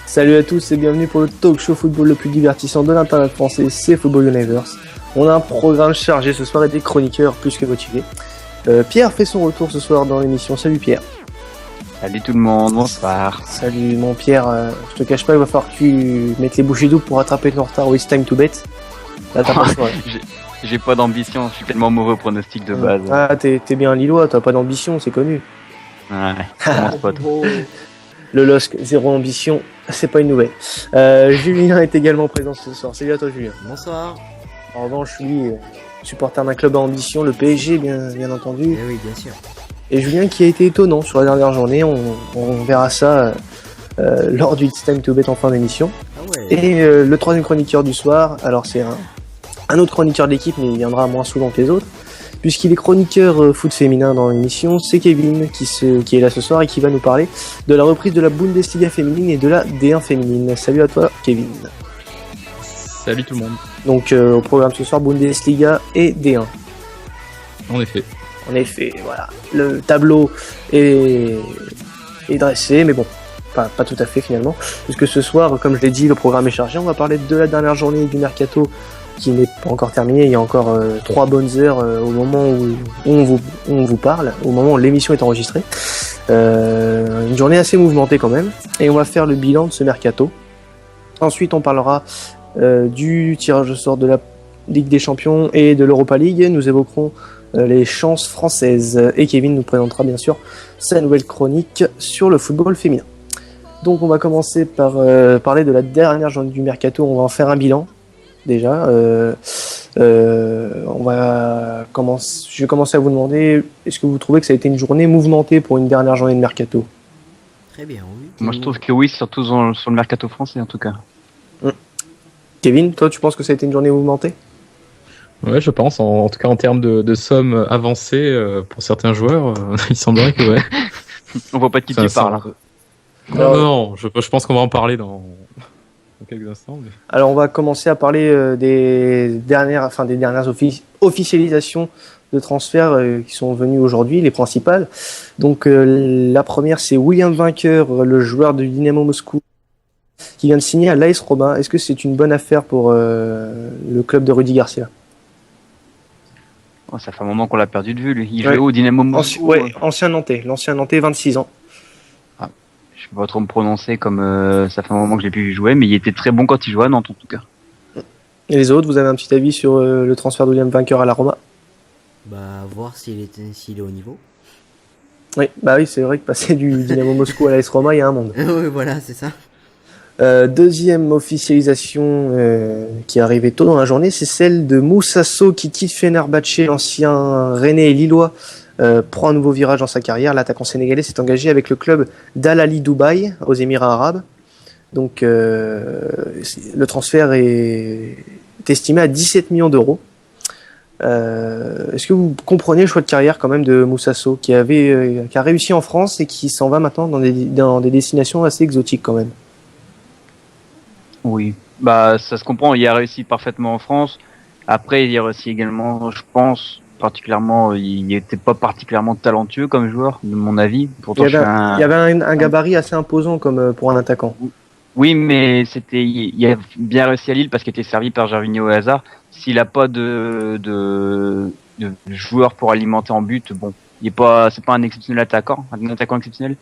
Salut à tous et bienvenue pour le talk show football le plus divertissant de l'internet français, c'est Football Universe. On a un programme chargé ce soir et des chroniqueurs plus que motivés. Pierre fait son retour ce soir dans l'émission. Salut Pierre. Salut tout le monde, bonsoir. Salut mon Pierre, je te cache pas, il va falloir que tu mettes les bouchées doubles pour rattraper ton retard au It's Time to Bet. Là, t'as pas le choix. J'ai pas d'ambition, je suis tellement mauvais au pronostic de base. Ah, t'es bien Lillois, t'as pas d'ambition, c'est connu. Ouais, commence pas trop. Le LOSC, zéro ambition, c'est pas une nouvelle. Julien est également présent ce soir. Salut à toi Julien. Bonsoir. En revanche, lui, supporter d'un club à ambition, le PSG bien entendu. Eh oui, bien sûr. Et Julien qui a été étonnant sur la dernière journée, on verra ça lors du It's Time to Bet en fin d'émission. Ah ouais. Et le troisième chroniqueur du soir, alors c'est un autre chroniqueur de l'équipe, mais il viendra moins souvent que les autres, puisqu'il est chroniqueur foot féminin dans l'émission. C'est Kevin qui est là ce soir et qui va nous parler de la reprise de la Bundesliga féminine et de la D1 féminine. Salut à toi Kevin. Salut tout le monde. Donc au programme ce soir, Bundesliga et D1. En effet. En effet, voilà. Le tableau est dressé, mais bon, pas tout à fait finalement. Puisque ce soir, comme je l'ai dit, le programme est chargé. On va parler de la dernière journée du mercato qui n'est pas encore terminée. Il y a encore 3 bonnes heures au moment où on vous parle, au moment où l'émission est enregistrée. Une journée assez mouvementée quand même. Et on va faire le bilan de ce mercato. Ensuite, on parlera du tirage au sort de la Ligue des Champions et de l'Europa League. Nous évoquerons les chances françaises et Kevin nous présentera bien sûr sa nouvelle chronique sur le football féminin. Donc on va commencer par parler de la dernière journée du mercato. On va en faire un bilan déjà. Je vais commencer à vous demander, est-ce que vous trouvez que ça a été une journée mouvementée pour une dernière journée de mercato? Très bien, oui. Moi je trouve que oui, surtout sur le mercato français en tout cas. Kevin, toi tu penses que ça a été une journée mouvementée? Ouais, je pense. En tout cas, en termes de sommes avancées pour certains joueurs, il semblerait que ouais. On voit pas de qui tu parles. Non, je pense qu'on va en parler dans quelques instants. Mais... Alors, on va commencer à parler des dernières officialisations de transferts qui sont venues aujourd'hui, les principales. Donc, la première, c'est William Vainqueur, le joueur du Dynamo Moscou, qui vient de signer à l'AS Roma. Est-ce que c'est une bonne affaire pour le club de Rudy Garcia? Oh, ça fait un moment qu'on l'a perdu de vue, lui. Il jouait au Dynamo Moscou. L'ancien Nantais, 26 ans. Ah, je peux pas trop me prononcer comme ça fait un moment que je l'ai pu jouer, mais il était très bon quand il jouait à Nantes en tout cas. Et les autres, vous avez un petit avis sur le transfert de William Vainqueur à la Roma? Bah, voir s'il est au niveau. Oui, c'est vrai que passer du Dynamo Moscou à l'AS Roma, il y a un monde. Oui, voilà, c'est ça. Deuxième officialisation qui est arrivée tôt dans la journée, c'est celle de Moussa Sow qui quitte Fenerbahçe, l'ancien Rennais et Lillois, prend un nouveau virage dans sa carrière. L'attaquant sénégalais s'est engagé avec le club d'Al Ahly Dubaï aux Émirats Arabes. Donc le transfert est estimé à 17 millions d'euros. Est-ce que vous comprenez le choix de carrière quand même de Moussa Sow qui a réussi en France et qui s'en va maintenant dans des destinations assez exotiques quand même? Oui, bah ça se comprend, il a réussi parfaitement en France. Après, il a réussi également, je pense, particulièrement, il n'était pas particulièrement talentueux comme joueur, de mon avis. Pourtant, il y avait un gabarit assez imposant comme pour un attaquant. Oui, mais il a bien réussi à Lille parce qu'il était servi par Gervinho au hasard. S'il n'a pas de joueur pour alimenter en but, bon, c'est pas un exceptionnel attaquant, un attaquant exceptionnel.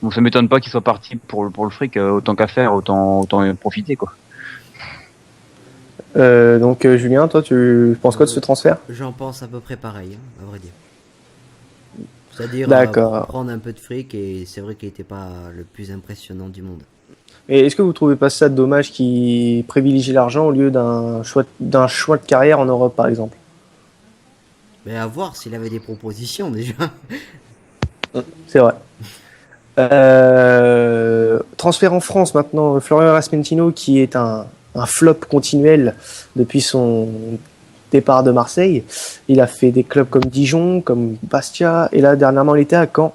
Donc ça m'étonne pas qu'il soit parti pour le fric, autant qu'à faire, autant profiter quoi. Donc Julien, toi tu penses quoi de ce transfert? J'en pense à peu près pareil, à vrai dire. C'est-à-dire prendre un peu de fric et c'est vrai qu'il n'était pas le plus impressionnant du monde. Et est-ce que vous trouvez pas ça dommage qu'il privilégie l'argent au lieu d'un choix de carrière en Europe par exemple? Mais à voir s'il avait des propositions déjà. C'est vrai. Transfert en France maintenant, Florian Rasmentino qui est un flop continuel depuis son départ de Marseille. Il a fait des clubs comme Dijon, comme Bastia, et là dernièrement il était à Caen,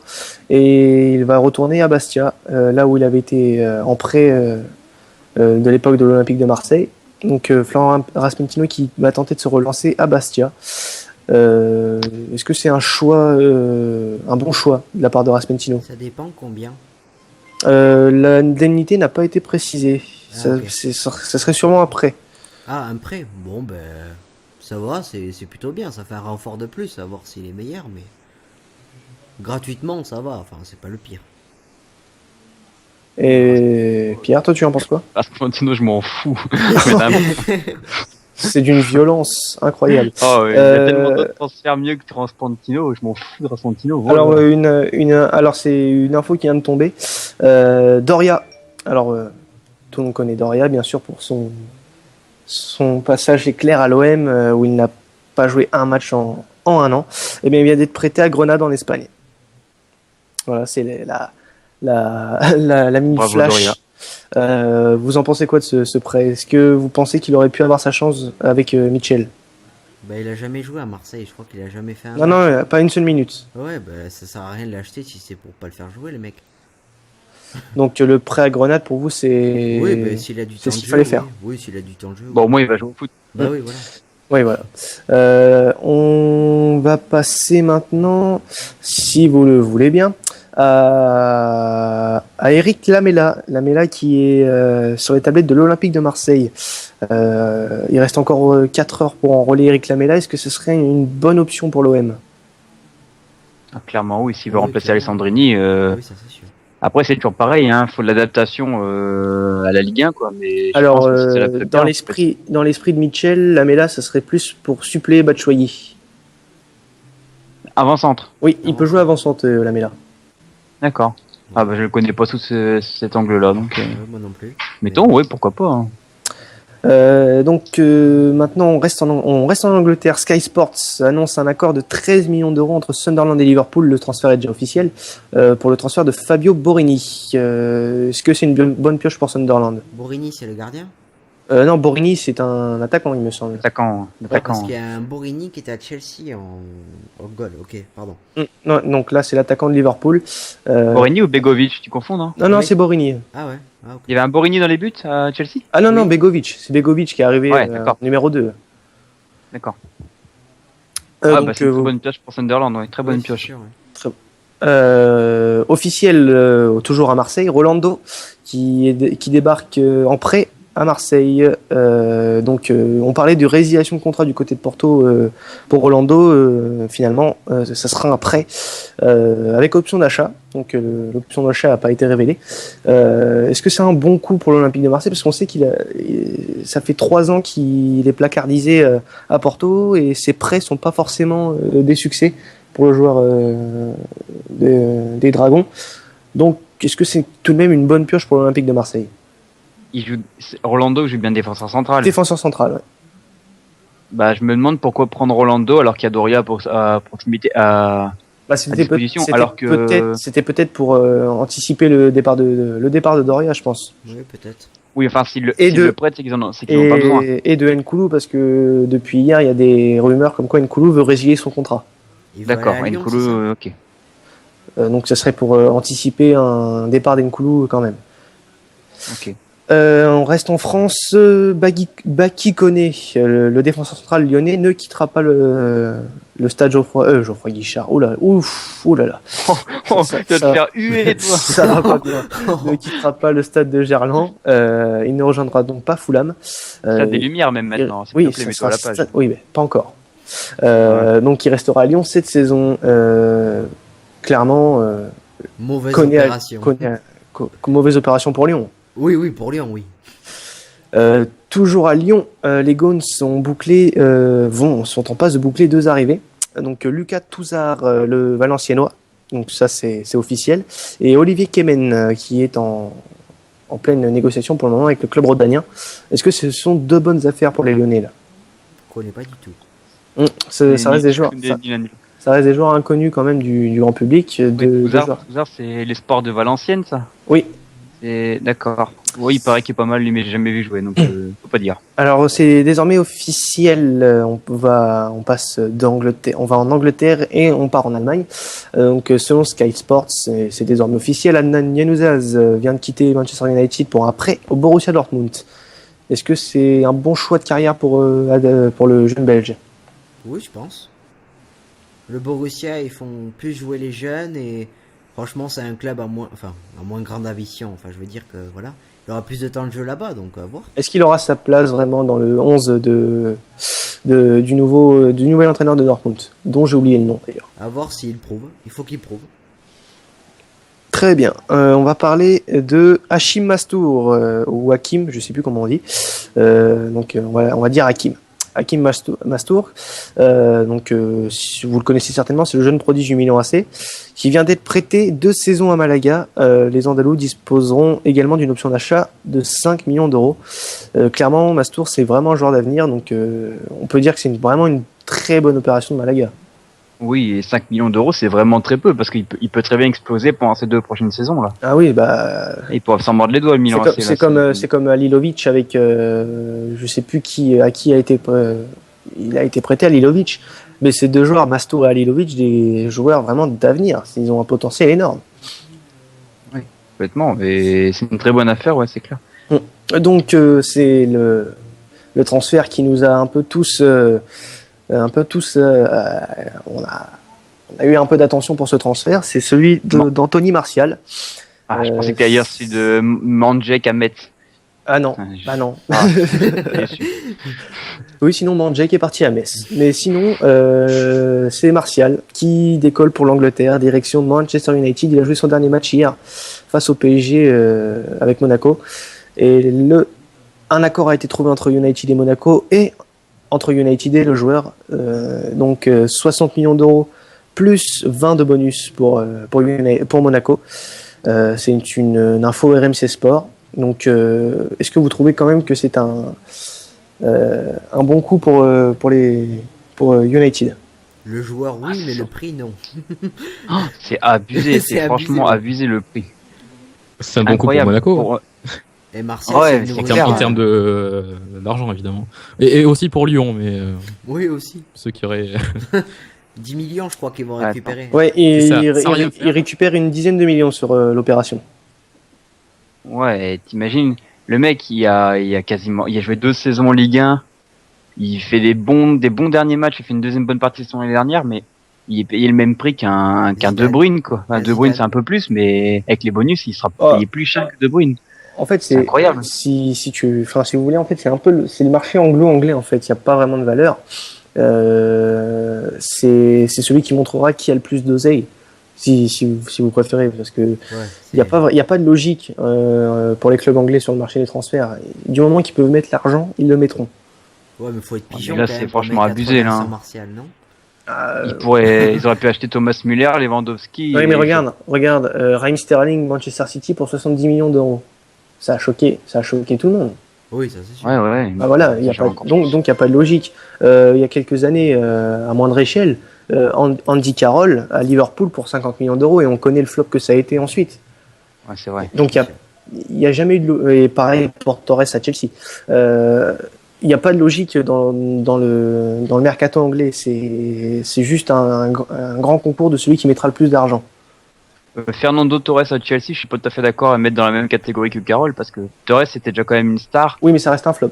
et il va retourner à Bastia, là où il avait été en prêt de l'époque de l'Olympique de Marseille. Donc Florent Raspuntino qui va tenter de se relancer à Bastia. Est-ce que c'est un choix, un bon choix de la part de Raspuntino? Ça dépend combien. L'indemnité n'a pas été précisée. Ok. Ça serait sûrement après. Ah, un prêt. Bon, ben, ça va, c'est plutôt bien. Ça fait un renfort de plus, à voir s'il est meilleur, mais gratuitement, ça va. Enfin, c'est pas le pire. Et Pierre, toi, tu en penses quoi? Raspuntino, je m'en fous. C'est d'une violence incroyable. Oh, ouais, il y a tellement d'autres transferts mieux que Raspuntino, je m'en fous de Raspuntino. Voilà. Alors c'est une info qui vient de tomber. Doria. Alors, tout le monde connaît Doria, bien sûr, pour son passage éclair à l'OM, où il n'a pas joué un match en un an. Et bien, il vient d'être prêté à Grenade en Espagne. Voilà, c'est la mini Bravo, flash. Doria. Vous en pensez quoi de ce prêt? Est-ce que vous pensez qu'il aurait pu avoir sa chance avec Mitchell? Bah, il a jamais joué à Marseille. Je crois qu'il a jamais fait un Non, match. non, pas une seule minute. Ouais, bah, ça sert à rien de l'acheter si c'est pour pas le faire jouer, le mec. Donc le prêt à Grenade pour vous c'est Oui, bah, s'il a du temps c'est de ce jeu. qu'il fallait faire. Oui, s'il a du temps de jeu. Bon, au moins, il va jouer au foot. Bah oui, voilà. Oui, voilà. On va passer maintenant, si vous le voulez bien, à Eric Lamela. Lamela qui est sur les tablettes de l'Olympique de Marseille. Il reste encore 4 heures pour enrôler Eric Lamela. Est-ce que ce serait une bonne option pour l'OM? Ah, clairement, oui, s'il veut Oui, remplacer clairement. Alessandrini. Oui, ça c'est sûr. Après, c'est toujours pareil, hein, faut de l'adaptation à la Ligue 1, quoi. Mais je Alors, pense que c'est la dans l'esprit de Mitchell, Lamela, ça serait plus pour suppléer Batshuayi. Avant-centre. Oui, il peut jouer avant-centre, Lamela. D'accord. Ah bah je le connais pas sous cet angle-là, donc. Moi non plus. Mettons, ouais, pourquoi pas. Hein. Maintenant, on reste en Angleterre. Sky Sports annonce un accord de 13 millions d'euros entre Sunderland et Liverpool. Le transfert est déjà officiel pour le transfert de Fabio Borini. Est-ce que c'est une bonne pioche pour Sunderland? Borini, c'est le gardien? Non, Borini, c'est un attaquant, il me semble. Attaquant. Ouais, parce qu'il y a un Borini qui était à Chelsea en goal. Ok, pardon. Non, donc là, c'est l'attaquant de Liverpool. Borini ou Begovic, tu confonds, non? Non, c'est Borini. Ah ouais. Ah, ok. Il y avait un Borini dans les buts à Chelsea? Ah non, Oui. non, Begovic. C'est Begovic qui est arrivé Ouais, d'accord. numéro 2. D'accord. Donc, bah c'est une très bonne pioche pour Sunderland, ouais, très bonne Oui, c'est pioche. sûr, ouais. Officiel toujours à Marseille, Rolando qui débarque en prêt à Marseille. On parlait de résiliation de contrat du côté de Porto pour Rolando. Finalement, ça sera un prêt avec option d'achat. Donc l'option d'achat n'a pas été révélée. Est-ce que c'est un bon coup pour l'Olympique de Marseille? Parce qu'on sait ça fait 3 ans qu'il est placardisé à Porto et ses prêts sont pas forcément des succès pour le joueur des Dragons. Donc est-ce que c'est tout de même une bonne pioche pour l'Olympique de Marseille? Rolando joue bien défenseur central. Défenseur central, ouais. Bah je me demande pourquoi prendre Rolando alors qu'il y a Doria à proximité à disposition, alors que c'était peut-être pour anticiper le départ de Doria, je pense. Oui, peut-être. oui, enfin s'ils le prêtent, c'est qu'ils en ont pas besoin. Et de Nkoulou, parce que depuis hier, il y a des rumeurs comme quoi Nkoulou veut résilier son contrat. Il va D'accord, aller à Lyon, c'est Nkoulou, ok. Donc ça serait pour anticiper un départ d'Nkoulou quand même. Ok. On reste en France. Baki Koné, le défenseur central lyonnais, ne quittera pas le stade Geoffroy Guichard. Oh là là. Tu vas te faire huer, toi. Ça va pas bien. Ne quittera pas le stade de Gerland. Il ne rejoindra donc pas Fulham. Ça a des lumières même maintenant. C'est oui, plutôt que les métaux à la page. oui, mais pas encore. Donc il restera à Lyon cette saison. Clairement, Mauvaise Koné opération. mauvaise opération pour Lyon. Oui, pour Lyon, oui. Toujours à Lyon, les Gaunes sont en passe de boucler 2 arrivées. Donc Lucas Touzard, le Valenciennois, donc ça c'est officiel, et Olivier Kemen qui est en pleine négociation pour le moment avec le club rhodanien. Est-ce que ce sont 2 bonnes affaires pour les Lyonnais là? Je connais pas du tout. Ça reste des joueurs. Ça reste des joueurs inconnus quand même du grand public. Touzard, c'est les sports de Valenciennes, ça? Oui. Et d'accord. Oui, il paraît qu'il est pas mal, lui, mais j'ai jamais vu jouer, donc faut pas dire. Alors c'est désormais officiel, on passe d'Angleterre, on va en Angleterre et on part en Allemagne. Donc selon Sky Sports, c'est désormais officiel. Adnan Januzaj vient de quitter Manchester United pour un prêt au Borussia Dortmund. Est-ce que c'est un bon choix de carrière pour le jeune Belge? Oui, je pense. Le Borussia, ils font plus jouer les jeunes et franchement, c'est un club à moins grande ambition. Enfin, je veux dire que voilà, il aura plus de temps de jeu là-bas, donc à voir. Est-ce qu'il aura sa place vraiment dans le 11 du nouvel entraîneur de Dortmund, dont j'ai oublié le nom d'ailleurs? À voir s'il prouve. Il faut qu'il prouve. Très bien. On va parler de Hachim Mastour ou Hakim, je sais plus comment on dit. On va dire Hakim. Hakim Mastour. Si vous le connaissez certainement, c'est le jeune prodige du Milan AC qui vient d'être prêté 2 saisons à Malaga. Les Andalous disposeront également d'une option d'achat de 5 millions d'euros. Clairement, Mastour, c'est vraiment un joueur d'avenir. Donc, on peut dire que c'est vraiment une très bonne opération de Malaga. Oui, et 5 millions d'euros, c'est vraiment très peu, parce qu'il peut très bien exploser pendant ces 2 prochaines saisons, là. Ah oui, bah. Ils peuvent s'en mordre les doigts, le Milan. C'est comme Alilovic avec, je sais plus à qui il a été prêté, Alilovic. Mais ces 2 joueurs, Mastour et Alilovic, des joueurs vraiment d'avenir. Ils ont un potentiel énorme. Oui, complètement. Et c'est une très bonne affaire, ouais, c'est clair. Donc, c'est le transfert qui nous a un peu tous, on a eu un peu d'attention pour ce transfert. C'est celui d'Anthony Martial. Ah, je pensais que d'ailleurs celui de Mandžek à Metz. Ah non, non. Déçu. Oui, sinon Mandžek est parti à Metz. Mais sinon, c'est Martial qui décolle pour l'Angleterre, direction de Manchester United. Il a joué son dernier match hier face au PSG avec Monaco. Et un accord a été trouvé entre United et Monaco et entre United et le joueur. 60 millions d'euros plus 20 de bonus pour Monaco. C'est une info RMC Sport. Donc, est-ce que vous trouvez quand même que c'est un bon coup pour United? Le joueur, oui, mais le prix, non. C'est abusé, c'est franchement abusé le prix. C'est un bon coup pour Monaco. Et Martial, ouais, c'est en termes d'argent, évidemment. Et aussi pour Lyon, mais oui, aussi. ceux qui auraient 10 millions, je crois qu'ils vont récupérer. Ouais, il récupère une dizaine de millions sur l'opération. Ouais, t'imagines, le mec, il a joué 2 saisons en Ligue 1, il fait des bons derniers matchs, il fait une deuxième bonne partie de son année dernière, mais il est payé le même prix qu'un De Bruyne, quoi. Enfin, De Bruyne, c'est un peu plus, mais avec les bonus, il sera payé plus cher que De Bruyne. En fait, c'est incroyable. Si vous voulez, en fait, c'est le marché anglo-anglais, en fait. Il n'y a pas vraiment de valeur. C'est celui qui montrera qui a le plus d'oseille. Si vous préférez, parce que il y a pas de logique pour les clubs anglais sur le marché des transferts. Du moment qu'ils peuvent mettre l'argent, ils le mettront. Ouais, mais faut être pigeon. Là, c'est franchement abusé, là. Martial, non ils auraient pu acheter Thomas Müller, Lewandowski. Oui, mais regarde, Raheem Sterling, Manchester City pour 70 millions d'euros. Ça a choqué tout le monde. Oui, ça c'est sûr. Ouais. Bah voilà, donc il n'y a pas de logique. Il y a quelques années, à moindre échelle, Andy Carroll à Liverpool pour 50 millions d'euros et on connaît le flop que ça a été ensuite. Ouais, c'est vrai. Donc il y a jamais eu et pareil pour Torres à Chelsea. Il n'y a pas de logique dans le mercato anglais. C'est juste un grand concours de celui qui mettra le plus d'argent. Fernando Torres à Chelsea, je suis pas tout à fait d'accord à mettre dans la même catégorie que Carroll parce que Torres c'était déjà quand même une star. Oui, mais ça reste un flop.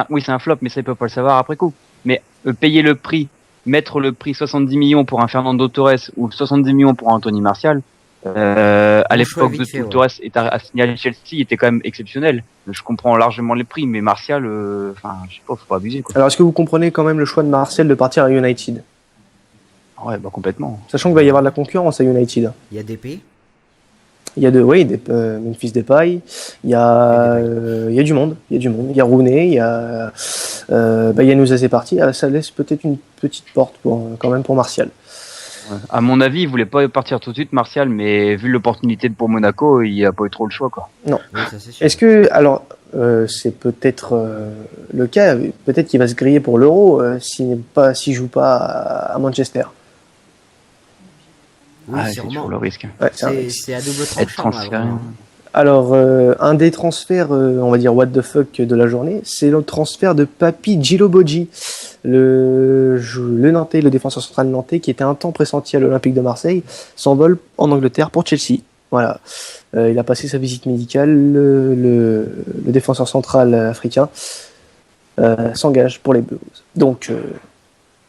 Oui, c'est un flop, mais ça ils peuvent pas le savoir après coup. Mais payer le prix, mettre le prix 70 millions pour un Fernando Torres ou 70 millions pour un Anthony Martial, à l'époque de Torres est à signaler Chelsea, il était quand même exceptionnel. Je comprends largement les prix, mais Martial, je sais pas, faut pas abuser, quoi. Alors, est-ce que vous comprenez quand même le choix de Martial de partir à United? Ouais, bah complètement. Sachant qu'il va y avoir de la concurrence à United. Il y a DP. Il y a Memphis Depay. Il y a du monde. Il y a Rooney. Il y a Januzaj est parti. Ça laisse peut-être une petite porte quand même pour Martial. Ouais. À mon avis, il voulait pas partir tout de suite, Martial, mais vu l'opportunité pour Monaco, il a pas eu trop le choix, quoi. Non. Oui, ça, c'est sûr. Est-ce que c'est peut-être le cas. Peut-être qu'il va se griller pour l'Euro s'il joue pas à Manchester. Oui, c'est toujours le risque. Ouais, c'est à double tranchant. Alors, un des transferts, on va dire what the fuck de la journée, c'est le transfert de Papi Djilobodji, le Nantais, le défenseur central nantais, qui était un temps pressenti à l'Olympique de Marseille, s'envole en Angleterre pour Chelsea. Voilà. Il a passé sa visite médicale. Le défenseur central africain s'engage pour les Blues. Donc,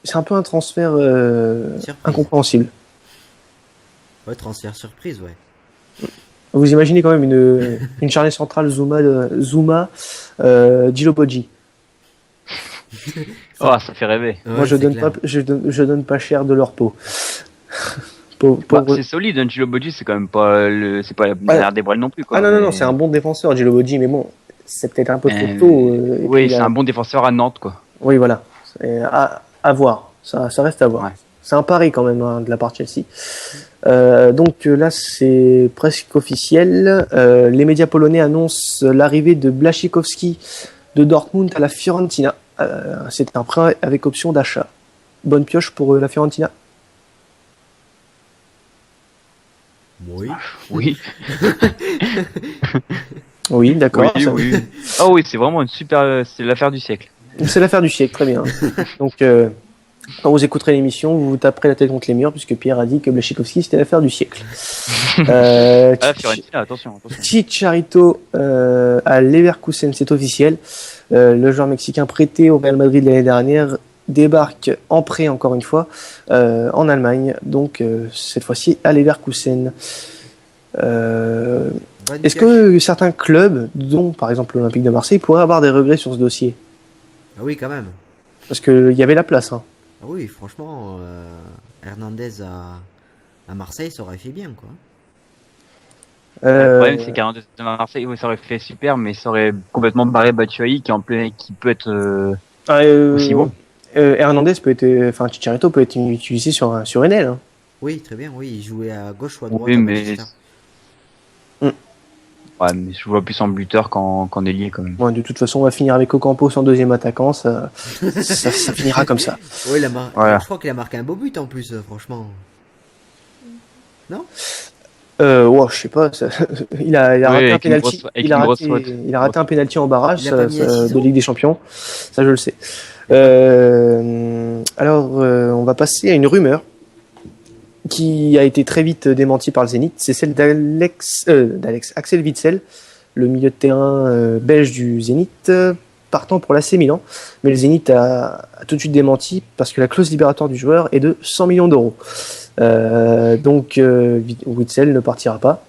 c'est un peu un transfert incompréhensible. Ouais, transfert surprise, ouais. Vous imaginez quand même une charnière centrale Zuma Djilobodji. Oh, ça fait rêver. Ouais, Moi, je c'est donne pas cher de leur peau. Bah, c'est solide, hein, Djilobodji, c'est quand même pas c'est pas la dernière des brailes non plus, quoi. Ah non, Mais- c'est un bon défenseur, Djilobodji, mais bon, c'est peut-être un peu trop tôt. Et oui, puis, c'est un bon défenseur à Nantes, quoi. Oui, voilà. À voir. Ça reste à voir. Ouais. C'est un pari quand même de la part de Chelsea. Donc là, c'est presque officiel. Les médias polonais annoncent l'arrivée de Błaszczykowski de Dortmund à la Fiorentina. C'est un prêt avec option d'achat. Bonne pioche pour la Fiorentina. Oui. Oui, Oui, d'accord. oui, Ça- oui. Oh oui, c'est vraiment une super, c'est l'affaire du siècle. C'est l'affaire du siècle, très bien. Donc, quand vous écouterez l'émission, vous vous taperez la tête contre les murs, puisque Pierre a dit que Błaszczykowski, c'était l'affaire du siècle. Ah, Fiorentina, attention. Chicharito à Leverkusen, c'est officiel. Le joueur mexicain prêté au Real Madrid l'année dernière débarque en prêt, encore une fois, en Allemagne. Donc, cette fois-ci, à Leverkusen. Bonne Est-ce pioche. que certains clubs, dont par exemple l'Olympique de Marseille, pourraient avoir des regrets sur ce dossier? Ah oui, quand même. Parce qu'il y avait la place. Hein. Ah oui, franchement, Hernandez à Marseille, ça aurait fait bien, quoi. Le problème, c'est qu'un de Marseille, oui, ça aurait fait super, mais ça aurait complètement barré Batshuayi qui peut être aussi bon. Hernandez peut être, enfin Chicharito peut être utilisé sur une aile. Hein. Oui, très bien, oui, il jouait à gauche ou à droite. Oui, à mais Manchester. ouais, mais je vois plus en buteur qu'en ailier quand même. Bon, de toute façon, on va finir avec Ocampos en deuxième attaquant, ça finira comme ça. Oui, Voilà. je crois qu'il a marqué un beau but en plus, franchement. Non? Ouais, je sais pas. Il a Oui, raté un avec une penalty. grosse- avec une grosse faute. Il a raté un penalty en barrage Il a pas mis un ciseau de Ligue des Champions. Ça, je le sais. Alors, on va passer à une rumeur qui a été très vite démentie par le Zénith. C'est celle Axel Witsel, le milieu de terrain belge du Zénith, partant pour l'AC Milan. Mais le Zénith a tout de suite démenti parce que la clause libératoire du joueur est de 100 millions d'euros. Donc Witsel ne partira pas.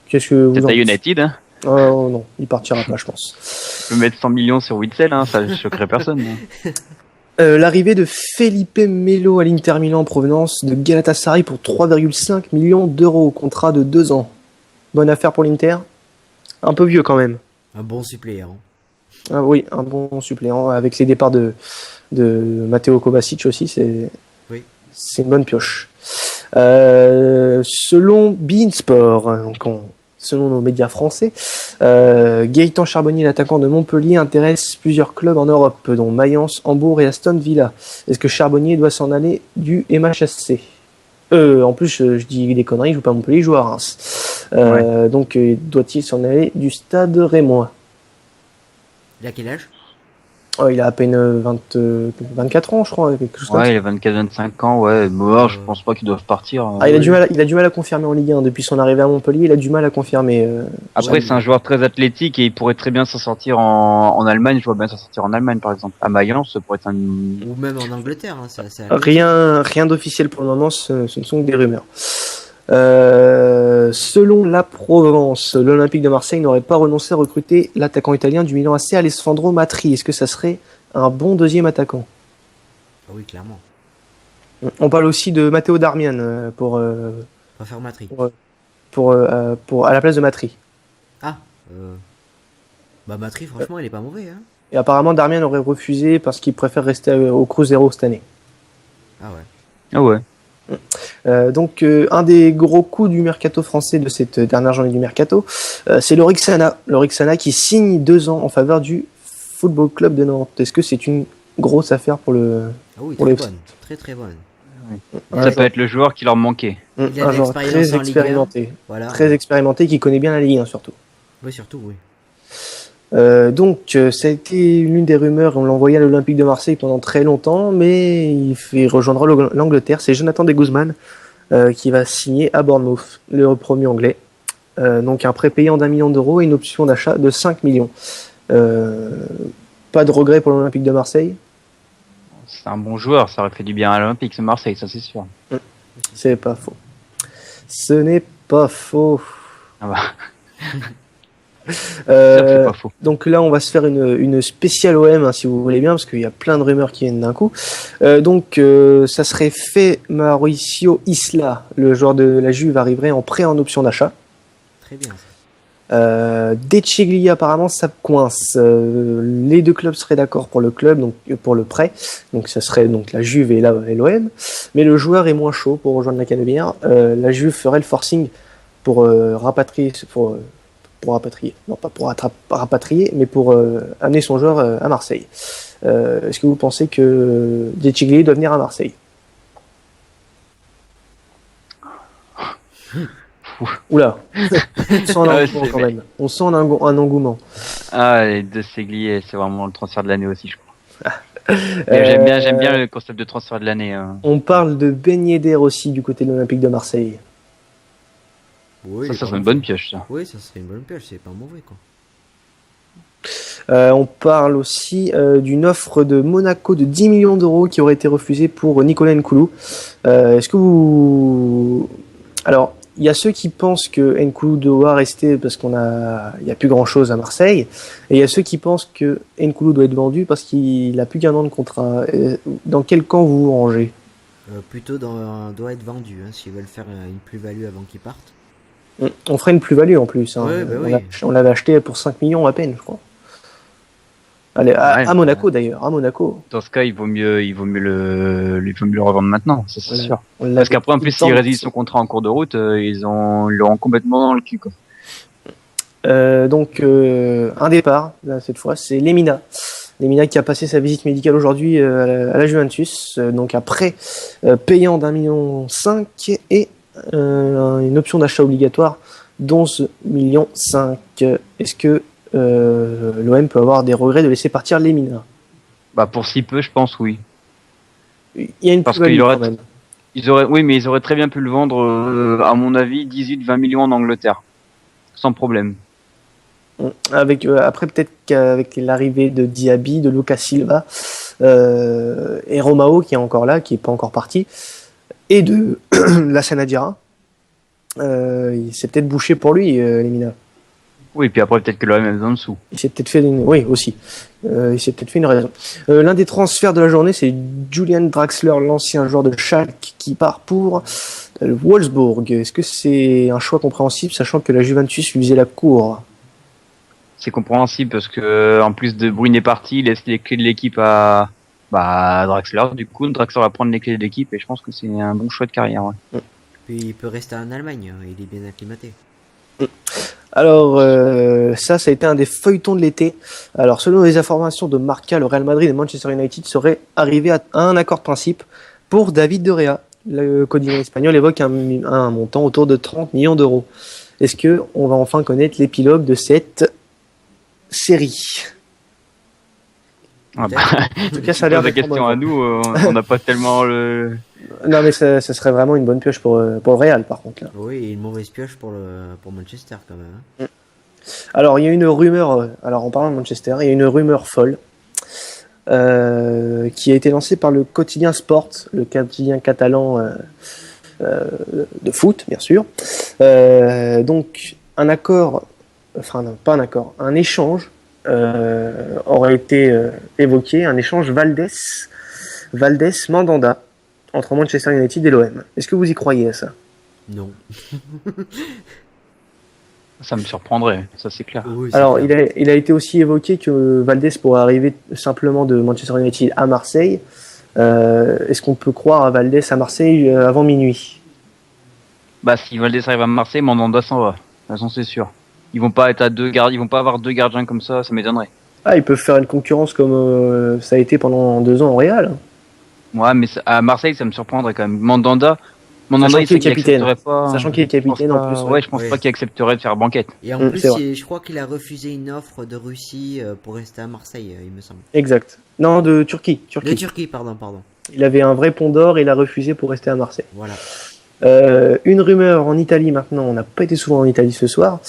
Qu'est-ce que vous C'est en à pensez? United, hein. Oh non, il partira pas, je pense. Je peux mettre 100 millions sur Witzel, hein, ça choquerait personne. Hein. L'arrivée de Felipe Melo à l'Inter Milan en provenance de Galatasaray pour 3,5 millions d'euros, contrat de 2 ans. Bonne affaire pour l'Inter. Un peu vieux quand même. Un bon suppléant. Ah oui, un bon suppléant avec les départs de Matteo Kovacic aussi, Oui. c'est une bonne pioche. Selon Beansport, selon nos médias français, Gaëtan Charbonnier, l'attaquant de Montpellier, intéresse plusieurs clubs en Europe, dont Mayence, Hambourg et Aston Villa. Est-ce que Charbonnier doit s'en aller du MHSC? En plus, je dis des conneries, je joue pas à Montpellier, je joue à Reims. Donc, doit-il s'en aller du Stade Rémois? Il a quel âge? Il a à peine 24 ans, je crois, quelque chose comme ça. Ouais, il a 24-25 ans, ouais. Moi, je pense pas qu'ils doivent partir. Ah, il a du mal à confirmer en Ligue 1. Depuis son arrivée à Montpellier, il a du mal à confirmer. Après, c'est un joueur très athlétique et il pourrait très bien s'en sortir en Allemagne. Je vois bien s'en sortir en Allemagne, par exemple. À Mayence, ça pourrait être un... Ou même en Angleterre, hein, Rien d'officiel pour le moment, ce ne sont que des rumeurs. Selon la Provence, l'Olympique de Marseille n'aurait pas renoncé à recruter l'attaquant italien du Milan AC, Alessandro Matri. Est-ce que ça serait un bon deuxième attaquant? Ah oui, clairement. On parle aussi de Matteo Darmian pour Préfère Matri. à la place de Matri. Ah, bah Matri, franchement, il est pas mauvais, hein. Et apparemment, Darmian aurait refusé parce qu'il préfère rester au Cruzeiro cette année. Ah ouais. Ah ouais. Donc, un des gros coups du mercato français de cette dernière journée du mercato, c'est Lorik Sana. Lorik Sana qui signe 2 ans en faveur du Football Club de Nantes. Est-ce que c'est une grosse affaire pour le... Ah oui, Pour très les- bonne. Très très bonne. Ça peut être le joueur qui leur manquait. Il a un de joueur l'expérience très en Ligue 1. expérimenté, Voilà. très expérimenté qui connaît bien la Ligue 1 surtout. Oui, surtout, oui. Donc, ça a été l'une des rumeurs. On l'a envoyé à l'Olympique de Marseille pendant très longtemps, mais il rejoindra l'Angleterre. C'est Jonathan de Guzman qui va signer à Bournemouth, le premier anglais. Donc, un prêt payant d'1 million d'euros et une option d'achat de 5 millions. Pas de regret pour l'Olympique de Marseille. C'est un bon joueur, ça aurait fait du bien à l'Olympique, c'est Marseille, ça c'est sûr. C'est pas faux. Ce n'est pas faux. Ah bah, Euh, c'est pas faux. donc là, on va se faire une spéciale OM, hein, si vous voulez bien, parce qu'il y a plein de rumeurs qui viennent d'un coup. Ça serait fait Mauricio Isla, le joueur de la Juve, arriverait en prêt en option d'achat. Très bien, ça. De Ceglie, apparemment, ça coince. Les deux clubs seraient d'accord pour le club, donc pour le prêt. Donc ça serait donc la Juve et l'OM. Mais le joueur est moins chaud pour rejoindre la Canebière. La Juve ferait le forcing pour rapatrier, pour rapatrier, non pas pour rapatrier, mais pour amener son joueur à Marseille. Est-ce que vous pensez que De Ceglie doit venir à Marseille? Oula, on sent un Ah ouais, engouement c'est- quand même. On sent un engouement. Ah, les deux Séglier, c'est vraiment le transfert de l'année aussi, je crois. Euh, J'aime bien le concept de transfert de l'année. On parle de Ben Yedder aussi du côté de l'Olympique de Marseille. Oui, Ça il est serait pas une mauvais. bonne pioche, ça. Oui, ça serait une bonne pioche, c'est pas mauvais, quoi. On parle aussi d'une offre de Monaco de 10 millions d'euros qui aurait été refusée pour Nicolas Nkoulou. Est-ce que vous... Alors, il y a ceux qui pensent que Nkoulou doit rester parce il n'y a plus grand chose à Marseille. Et il y a ceux qui pensent que Nkoulou doit être vendu parce qu'il a plus qu'un an de contrat. Dans quel camp vous vous rangez? Plutôt doit être vendu, hein, s'ils veulent faire une plus-value avant qu'ils partent. On ferait une plus-value en plus. Hein. Ouais, bah oui. On l'avait acheté pour 5 millions à peine, je crois. Allez, à Monaco d'ailleurs, à Monaco. Dans ce cas, il vaut mieux le revendre maintenant, ça c'est Voilà. sûr. On l'avait Parce qu'après, en plus, tout le s'il temps. réside son contrat en cours de route, ils l'auront complètement dans le cul, quoi. Un départ, là, cette fois, c'est Lemina. Lemina qui a passé sa visite médicale aujourd'hui à la Juventus. Donc après, payant d'1,5 million et une option d'achat obligatoire d'11,5 millions. Est-ce que l'OM peut avoir des regrets de laisser partir Lemina? Bah, pour si peu, je pense, oui. Il y a une Parce plus-value qu'il aurait- quand même. Oui, mais ils auraient très bien pu le vendre, à mon avis, 18-20 millions en Angleterre. Sans problème. Après, peut-être qu'avec l'arrivée de Diaby, de Lucas Silva et Romao qui est encore là, qui est pas encore parti, et de Lassana Diarra, il s'est peut-être bouché pour lui, Lemina. Oui, puis après, peut-être que l'OM a besoin de sous. Il s'est peut-être fait oui aussi. Il s'est peut-être fait une raison. L'un des transferts de la journée, c'est Julian Draxler, l'ancien joueur de Schalke, qui part pour Wolfsburg. Est-ce que c'est un choix compréhensible, sachant que la Juventus lui faisait la cour? C'est compréhensible parce que, en plus de Bruyne est parti, il laisse les clés de l'équipe à Draxler. Du coup, Draxler va prendre les clés de l'équipe et je pense que c'est un bon choix de carrière. Ouais. Puis il peut rester en Allemagne, hein, il est bien acclimaté. Alors, ça a été un des feuilletons de l'été. Alors, selon les informations de Marca, le Real Madrid et Manchester United seraient arrivés à un accord de principe pour David De Gea. Le quotidien espagnol évoque un montant autour de 30 millions d'euros. Est-ce que on va enfin connaître l'épilogue de cette série? Ah bah, En tout cas, ça a tu l'air poses la d'être en question bonne à nous, on n'a pas tellement le... voie. Non, mais ça serait vraiment une bonne pioche pour le Real, par contre. Là. Oui, et une mauvaise pioche pour Manchester quand même. Hein. Alors, il y a une rumeur, en parlant de Manchester, il y a une rumeur folle qui a été lancée par le quotidien Sport, le quotidien catalan de foot, bien sûr. Donc, un accord, enfin, non, pas un accord, un échange aurait été évoqué, un échange Valdés-Mandanda entre Manchester United et l'OM. Est-ce que vous y croyez à ça? Non. Ça me surprendrait, ça c'est clair. Oui, c'est Alors, clair. il a été aussi évoqué que Valdés pourrait arriver simplement de Manchester United à Marseille. Est-ce qu'on peut croire à Valdés à Marseille avant minuit? Bah, si Valdés arrive à Marseille, Mandanda s'en va. De toute façon, c'est sûr. Ils vont pas être à deux gardiens, ils vont pas avoir deux gardiens comme ça m'étonnerait. Ah, ils peuvent faire une concurrence comme ça a été pendant 2 ans au Real. Ouais, mais à Marseille, ça me surprendrait quand même. Mandanda, Sachant il qu'il est capitaine. accepterait pas. Sachant qu'il est capitaine, je pense en pas- plus, Ouais, je pense ouais. pas qu'il accepterait de faire banquette. Et en plus, c'est vrai. je crois qu'il a refusé une offre de Russie pour rester à Marseille, il me semble. Exact. Non, de Turquie. De Turquie, pardon. Il avait un vrai pont d'or et il a refusé pour rester à Marseille. Voilà. Une rumeur en Italie maintenant, on n'a pas été souvent en Italie ce soir.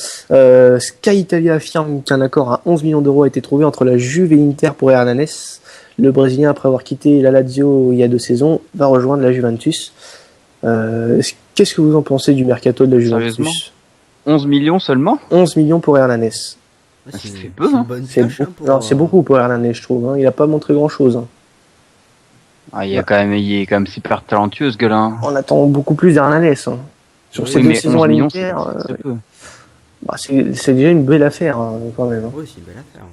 Sky Italia affirme qu'un accord à 11 millions d'euros a été trouvé entre la Juve et l'Inter pour Hernanes. Le Brésilien, après avoir quitté la Lazio il y a 2 saisons, va rejoindre la Juventus. Qu'est-ce que vous en pensez du mercato de la Sérieusement Juventus? 11 millions seulement? 11 millions pour Hernanes. Ouais, Ça c'est fait peu, c'est une hein. bonne C'est pioche, hein, beaucoup. Non, c'est beaucoup pour Hernanes, je trouve. Hein. Il a pas montré grand-chose. Hein. Ah, il est quand même super talentueux, ce gars-là. On attend beaucoup plus d'Hernanes. Hein. Sur Oui, ces Oui, 2 mais saisons 11 à millions, l'Inter, c'est peu. c'est déjà une belle affaire hein, quand même. Hein. Oui, c'est une belle affaire.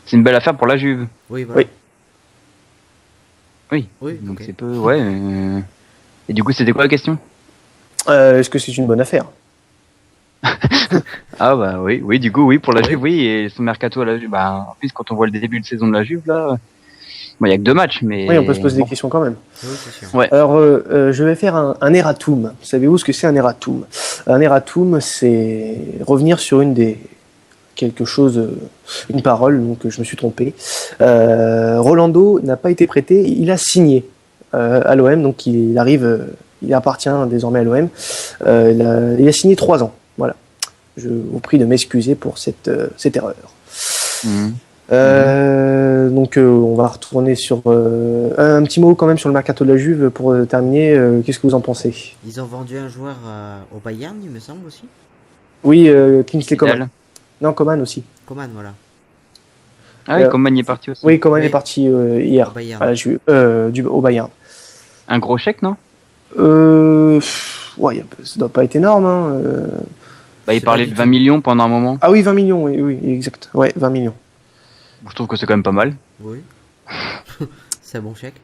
C'est une belle affaire pour la Juve. Oui, voilà. Oui. Oui, Donc ok. c'est peu, ouais. Et du coup, c'était quoi la question? Est-ce que c'est une bonne affaire? Ah bah oui, du coup, oui, pour la Oui. Juve, oui, et son mercato à la Juve, bah, en plus, quand on voit le début de saison de la Juve, là, bon, il y a que 2 matchs, mais... Oui, on peut se poser bon. des questions quand même. Oui, c'est sûr. Ouais. Alors, je vais faire un erratum. Savez-vous ce que c'est un erratum? Un erratum, c'est revenir sur une parole, donc je me suis trompé. Rolando n'a pas été prêté, il a signé à l'OM, donc il appartient désormais à l'OM. Il a signé 3 ans. Voilà. Je vous prie de m'excuser pour cette erreur. Mhm. Donc on va retourner sur un petit mot quand même sur le mercato de la Juve pour terminer. Qu'est-ce que vous en pensez? Ils ont vendu un joueur au Bayern, il me semble aussi. Oui, Kingsley Coman. Vidal. Non, Coman aussi. Coman, voilà. Ah oui, Euh, Coman y est parti aussi. Oui, Coman Oui. est parti hier Au Bayern. à la Juve, au Bayern. Un gros chèque, non? Ouais, ça doit pas être énorme. Hein. Bah, il C'est parlait pas de du 20 tout. millions pendant un moment. Ah oui, 20 millions, oui, exact. Ouais, 20 millions. Je trouve que c'est quand même pas mal. Oui. C'est un bon chèque.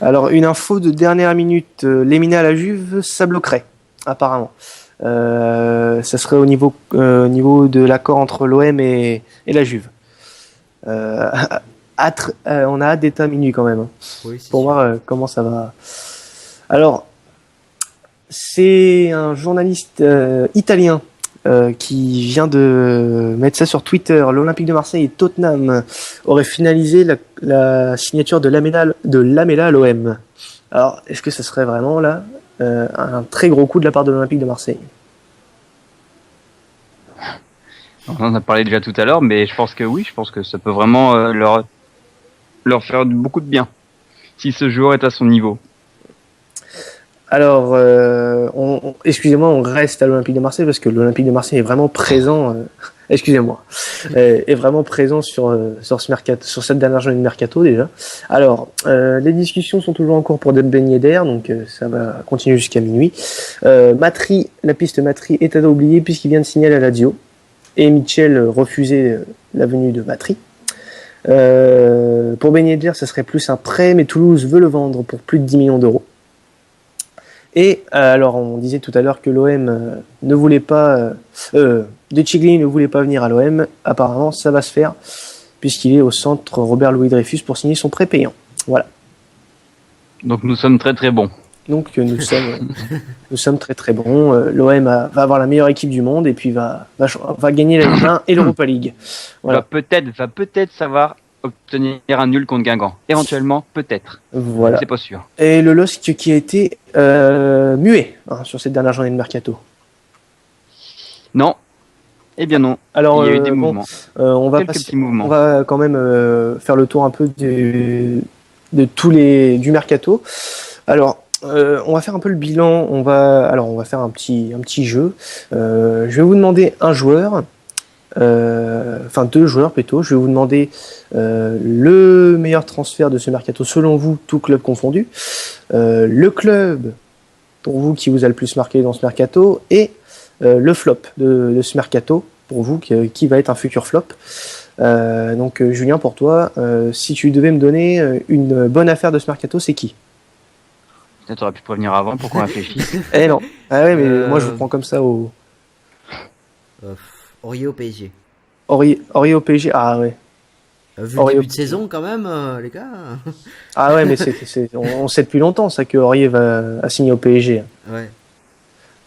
Alors, une info de dernière minute. Lemina à la Juve, ça bloquerait, apparemment. Ça serait au niveau de l'accord entre l'OM et la Juve. On a hâte d'être à minuit quand même, hein, Oui, c'est pour sûr. voir comment ça va. Alors, c'est un journaliste italien qui vient de mettre ça sur Twitter. L'Olympique de Marseille et Tottenham auraient finalisé la signature de Lamela à l'OM. Alors, est-ce que ça serait vraiment là un très gros coup de la part de l'Olympique de Marseille? On en a parlé déjà tout à l'heure, mais je pense que oui, je pense que ça peut vraiment leur faire beaucoup de bien. Si ce joueur est à son niveau. Alors, excusez-moi, on reste à l'Olympique de Marseille parce que l'Olympique de Marseille est vraiment présent. Excusez-moi, est vraiment présent sur ce mercato, sur cette dernière journée de mercato déjà. Alors, les discussions sont toujours en cours pour Ben Yedder, donc ça va continuer jusqu'à minuit. La piste Matri est à oublier puisqu'il vient de signer à la Lazio et Mitchell refusait la venue de Matri. Pour Ben Yedder, ça serait plus un prêt, mais Toulouse veut le vendre pour plus de 10 millions d'euros. Et alors, on disait tout à l'heure que l'OM ne voulait pas, De Chigli ne voulait pas venir à l'OM. Apparemment, ça va se faire puisqu'il est au centre Robert Louis Dreyfus pour signer son prêt payant. Voilà. Donc nous sommes très très bons. Donc nous sommes très très bons. L'OM va avoir la meilleure équipe du monde et puis va gagner la Ligue 1 et l'Europa League. Voilà. Va peut-être savoir obtenir un nul contre Guingamp. Éventuellement, peut-être. Voilà. C'est pas sûr. Et le LOSC qui a été muet sur cette dernière journée de mercato. Non. Eh bien non. Alors, il y a eu des mouvements. On va Quelques petits mouvements. on va quand même faire le tour un peu du mercato. Alors, on va faire un peu le bilan. On va faire un petit jeu. Je vais vous demander un joueur, enfin 2 joueurs plutôt. Je vais vous demander le meilleur transfert de ce mercato selon vous, tout club confondu. Le club pour vous qui vous a le plus marqué dans ce mercato et le flop de ce mercato pour vous qui va être un futur flop. Donc Julien, pour toi, si tu devais me donner une bonne affaire de ce mercato, c'est qui? Peut-être aurais pu prévenir avant pour qu'on réfléchisse. Eh non. Ah ouais, mais moi je vous prends comme ça au Aurier au PSG. Aurier au PSG. Ah ouais. Vu le Aurier- début de saison, quand même, les gars. Ah ouais, mais on sait depuis longtemps ça que Aurier a signé au PSG. Ouais.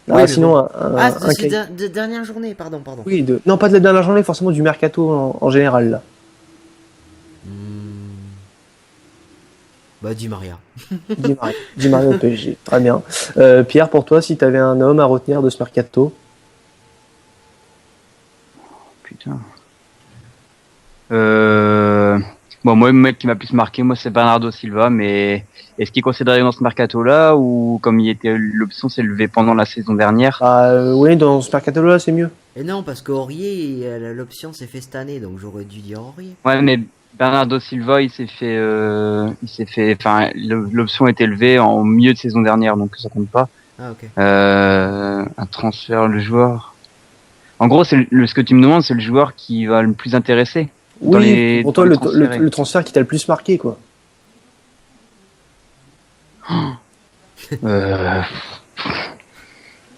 Ah, Oui, mais sinon, bon. Ah, un c'est Kay- de dernière journée, pardon. oui, non pas de la dernière journée, forcément du mercato en général là. Hmm. Bah, Di Maria. Di Maria au PSG, très bien. Pierre, pour toi, si tu avais un homme à retenir de ce mercato, Putain. Bon, moi, le mec qui m'a plus marqué, moi, c'est Bernardo Silva, mais est-ce qu'il considérait dans ce mercato-là ou comme il était l'option s'est levée pendant la saison dernière? oui, dans ce mercato là, c'est mieux. Et non, parce qu'Aurier, l'option s'est fait cette année, donc j'aurais dû dire Aurier. Ouais, mais Bernardo Silva, enfin, l'option était levée en milieu de saison dernière, donc ça compte pas. Ah, ok. Un transfert, le joueur. En gros, ce que tu me demandes, c'est le joueur qui va le plus intéresser. Dans Oui, les- pour dans toi, les le transférés. transfert qui t'a le plus marqué, quoi. Euh,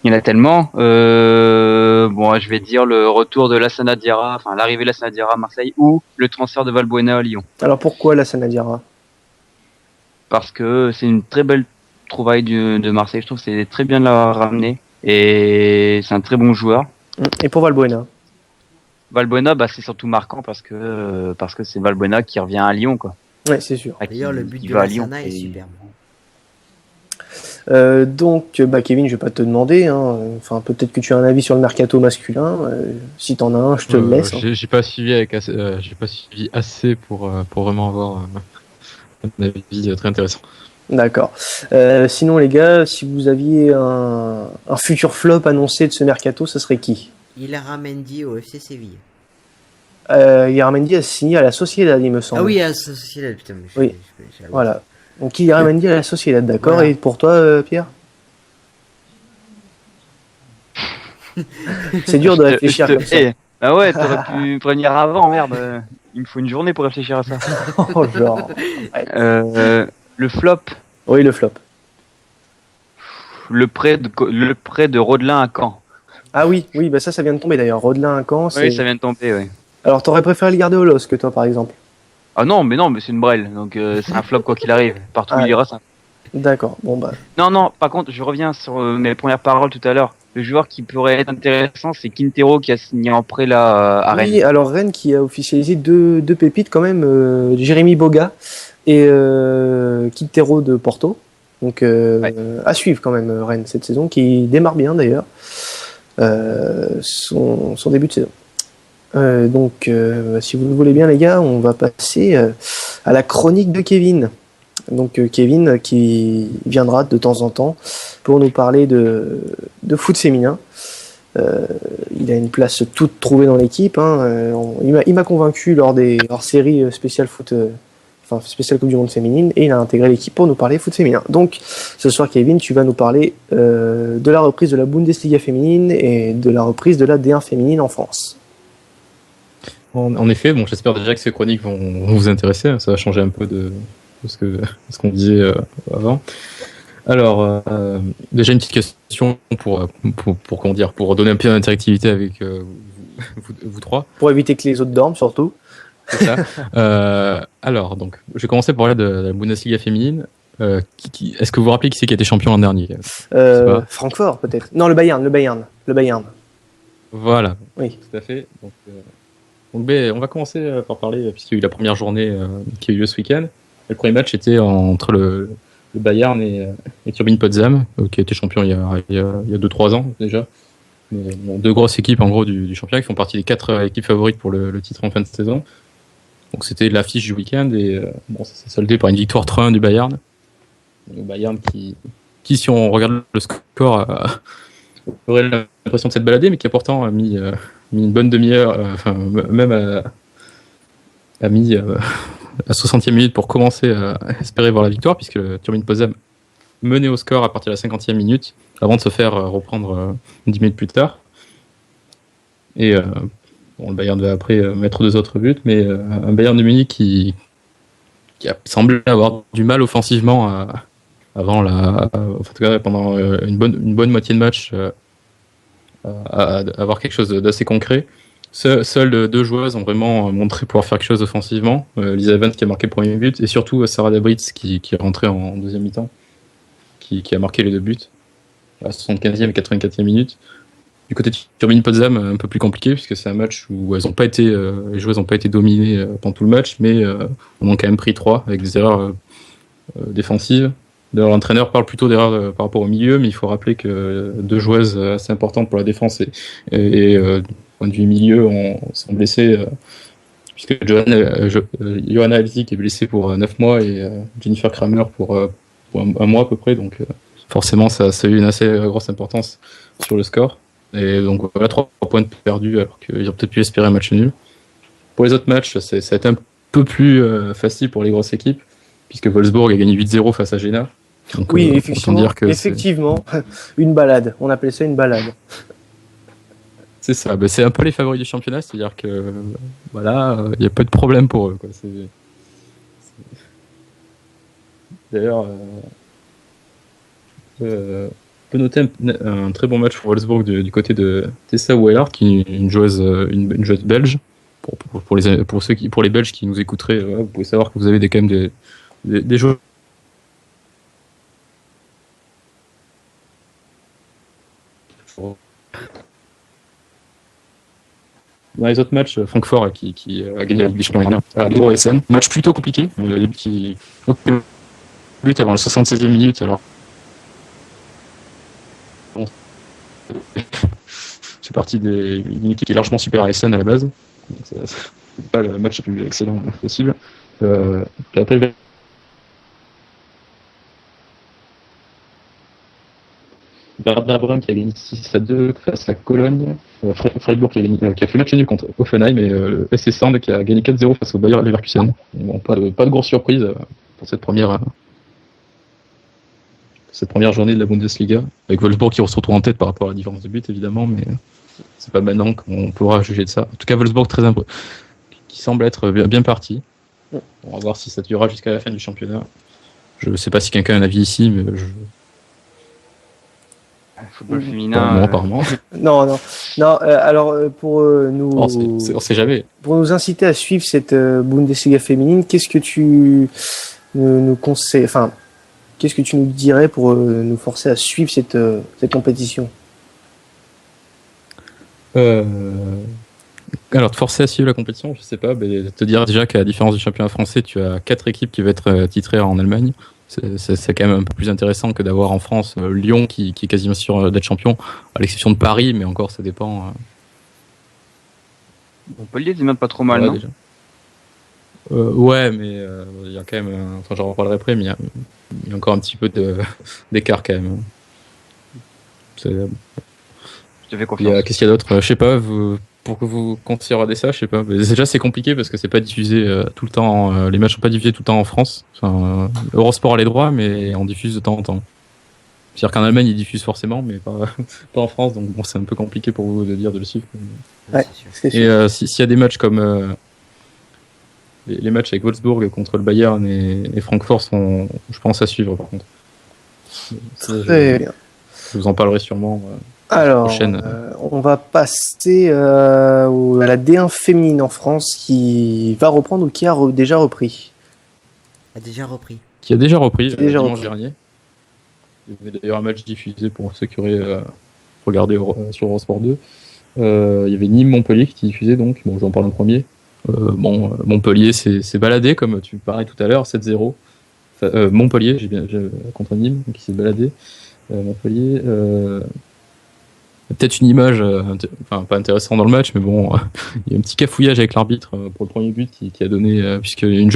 Il y en a tellement. Bon, je vais dire le retour de Lassana Diarra, enfin l'arrivée de Lassana Diarra à Marseille ou le transfert de Valbuena à Lyon. Alors pourquoi la Sanadiara? Parce que c'est une très belle trouvaille de Marseille. Je trouve que c'est très bien de l'avoir ramené et c'est un très bon joueur. Et pour Valbuena? Valbuena, bah, c'est surtout marquant parce que c'est Valbuena qui revient à Lyon, quoi. Ouais, c'est sûr. D'ailleurs, le but Qui de va à Lyon. Lassana est Et- superbe. Donc, Kevin, je vais pas te demander. Hein. Enfin, peut-être que tu as un avis sur le mercato masculin. Si t'en as un, je te le laisse. Hein. J'ai pas suivi j'ai pas suivi assez pour vraiment avoir un avis très intéressant. D'accord. Sinon, les gars, si vous aviez un futur flop annoncé de ce mercato, ça serait qui? Ilara Mendy au FC Séville. Yaramendi a signé à la Sociedad, il me semble. Ah oui, à Sociedad, putain. Mais Oui. Voilà. Donc, Yaramendi à la Sociedad, d'accord. Voilà. Et pour toi, Pierre? C'est dur de réfléchir comme ça. Ah ouais, t'aurais pu prévenir avant, merde. Il me faut une journée pour réfléchir à ça. Oh, genre. Le flop, Oui, le flop. le prêt de Rodelin à Caen. Ah oui, oui, bah ça vient de tomber d'ailleurs. Rodelin à Caen, c'est... Oui, ça vient de tomber, ouais. Alors, t'aurais préféré le garder au LOSC que toi, par exemple? Ah non, mais c'est une brêle, donc c'est un flop quoi qu'il arrive. Partout où Ah. il ira, ça. D'accord, bon bah... Non, par contre, je reviens sur mes premières paroles tout à l'heure. Le joueur qui pourrait être intéressant, c'est Quintero qui a signé en prêt là à Rennes. Oui, alors Rennes qui a officialisé deux pépites quand même, Jérémy Boga et Quintero de Porto. Donc à suivre quand même Rennes cette saison, qui démarre bien d'ailleurs son début de saison. Donc si vous le voulez bien les gars, on va passer à la chronique de Kevin. Donc Kevin qui viendra de temps en temps pour nous parler de foot féminin. Il a une place toute trouvée dans l'équipe. Hein. Il m'a convaincu lors des hors-séries spéciales foot, spéciale Coupe du Monde féminine, et il a intégré l'équipe pour nous parler foot féminin. Donc ce soir Kevin, tu vas nous parler de la reprise de la Bundesliga féminine et de la reprise de la D1 féminine en France. En effet, bon, j'espère déjà que ces chroniques vont vous intéresser. Hein. Ça va changer un peu de ce qu'on disait avant. Alors, déjà une petite question pour donner un peu d'interactivité avec vous trois. Pour éviter que les autres dorment surtout. C'est ça. Alors, donc, je vais commencer par parler de la Bundesliga féminine. Est-ce que vous vous rappelez qui c'est qui a été champion l'an dernier? Francfort peut-être. Non, le Bayern. Voilà. Oui. Tout à fait. Donc, on va commencer par parler, puisqu'il y a eu la première journée qui a eu lieu ce week-end. Le premier match était entre le Bayern et Turbine Potsdam, qui a été champion il y a 2-3 ans déjà. Mais, bon, deux grosses équipes en gros du championnat qui font partie des 4 équipes favorites pour le titre en fin de saison. Donc c'était l'affiche du week-end et ça s'est soldé par une victoire 3-1 du Bayern. Le Bayern qui si on regarde le score aurait l'impression de s'être baladé, mais qui a pourtant mis une bonne demi-heure, même a mis à 60e minute pour commencer à espérer voir la victoire, puisque le Turbine Potsdam menait au score à partir de la 50e minute, avant de se faire reprendre 10 minutes plus tard. Et le Bayern devait après mettre 2 autres buts, mais un Bayern de Munich qui a semblé avoir du mal offensivement pendant une bonne moitié de match à avoir quelque chose d'assez concret. Seules deux joueuses ont vraiment montré pouvoir faire quelque chose offensivement. Lisa Evans qui a marqué le premier but et surtout Sarah Dabritz qui est rentrée en deuxième mi-temps, qui a marqué les deux buts à 75e et 84e minute. Du côté de Turbine Potsdam, un peu plus compliqué puisque c'est un match où elles ont pas été, les joueuses n'ont pas été dominées pendant tout le match, mais on en a quand même pris 3 avec des erreurs défensives. D'ailleurs, l'entraîneur parle plutôt d'erreurs par rapport au milieu, mais il faut rappeler que deux joueuses assez importantes pour la défense et point de vue milieu sont blessées, puisque Johanna Elzik est blessée pour 9 mois et Jennifer Kramer pour un mois à peu près, donc forcément ça a eu une assez grosse importance sur le score. Et donc voilà, 3 points perdus alors qu'ils ont peut-être pu espérer un match nul. Pour les autres matchs, ça a été un peu plus facile pour les grosses équipes, puisque Wolfsburg a gagné 8-0 face à Jena. Donc, oui, effectivement, une balade. On appelait ça une balade. C'est ça, c'est un peu les favoris du championnat, c'est-à-dire que voilà, il n'y a pas de problème pour eux, quoi. D'ailleurs, on peut noter un très bon match pour Wolfsburg du côté de Tessa Weller, qui est une joueuse belge. Pour les Belges qui nous écouteraient, vous pouvez savoir que vous avez quand même des joueurs. Dans les autres matchs, Francfort qui a gagné la Ligue des Champions à l'Euro-SN. Match plutôt compliqué. Le but avant la 76e minute. Alors, bon, c'est parti d'une équipe qui est largement supérieure à SN à la base. C'est pas le match le plus excellent possible. Après, Werder Bremen qui a gagné 6-2 face à Cologne, Freiburg qui a fait match nul contre Hoffenheim et le SC Sand qui a gagné 4-0 face au Bayer Leverkusen. Bon, pas de grosse surprise pour cette première journée de la Bundesliga, avec Wolfsburg qui se retrouve en tête par rapport à la différence de but évidemment, mais c'est pas maintenant qu'on pourra juger de ça. En tout cas, Wolfsburg qui semble être bien parti. On va voir si ça durera jusqu'à la fin du championnat. Je sais pas si quelqu'un a un avis ici, mais football féminin. Apparemment. Non. Alors pour nous, on sait jamais. Pour nous inciter à suivre cette Bundesliga féminine, qu'est-ce que tu nous conseilles, enfin, qu'est-ce que tu nous dirais pour nous forcer à suivre cette compétition? Alors, te forcer à suivre la compétition, je sais pas, mais te dire déjà qu'à la différence du championnat français, tu as 4 équipes qui vont être titrées en Allemagne. C'est quand même un peu plus intéressant que d'avoir en France Lyon qui est quasiment sûr d'être champion, à l'exception de Paris, mais encore ça dépend. Montpellier, c'est même pas trop mal, ouais, non déjà. Ouais, mais il y a quand même, enfin j'en reparlerai après, mais il y a encore un petit peu d'écart quand même. Je te fais confiance. Qu'est-ce qu'il y a d'autre? Je sais pas, pour que vous comptiez regarder ça, je sais pas. Mais déjà, c'est compliqué parce que c'est pas diffusé tout le temps. Les matchs sont pas diffusés tout le temps en France. Enfin, Eurosport a les droits, mais on diffuse de temps en temps. C'est-à-dire qu'en Allemagne, ils diffusent forcément, mais pas en France. Donc bon, c'est un peu compliqué pour vous de dire de le suivre. Ouais, c'est sûr. Et s'il y a des matchs comme les matchs avec Wolfsburg contre le Bayern et Francfort sont, je pense, à suivre par contre. Très bien. Je vous en parlerai sûrement. Alors, on va passer à la D1 féminine en France qui va reprendre ou qui a déjà repris. Qui a déjà repris dimanche dernier. Il y avait d'ailleurs un match diffusé pour ceux qui auraient regardé sur Eurosport 2. Il y avait Nîmes-Montpellier qui diffusait donc. Bon, je vais en parler en premier. Montpellier s'est baladé comme tu parlais tout à l'heure, 7-0. Montpellier, contre Nîmes, qui s'est baladé. Montpellier. Peut-être une image, pas intéressante dans le match, mais bon, il y a un petit cafouillage avec l'arbitre pour le premier but qui a donné, puisque une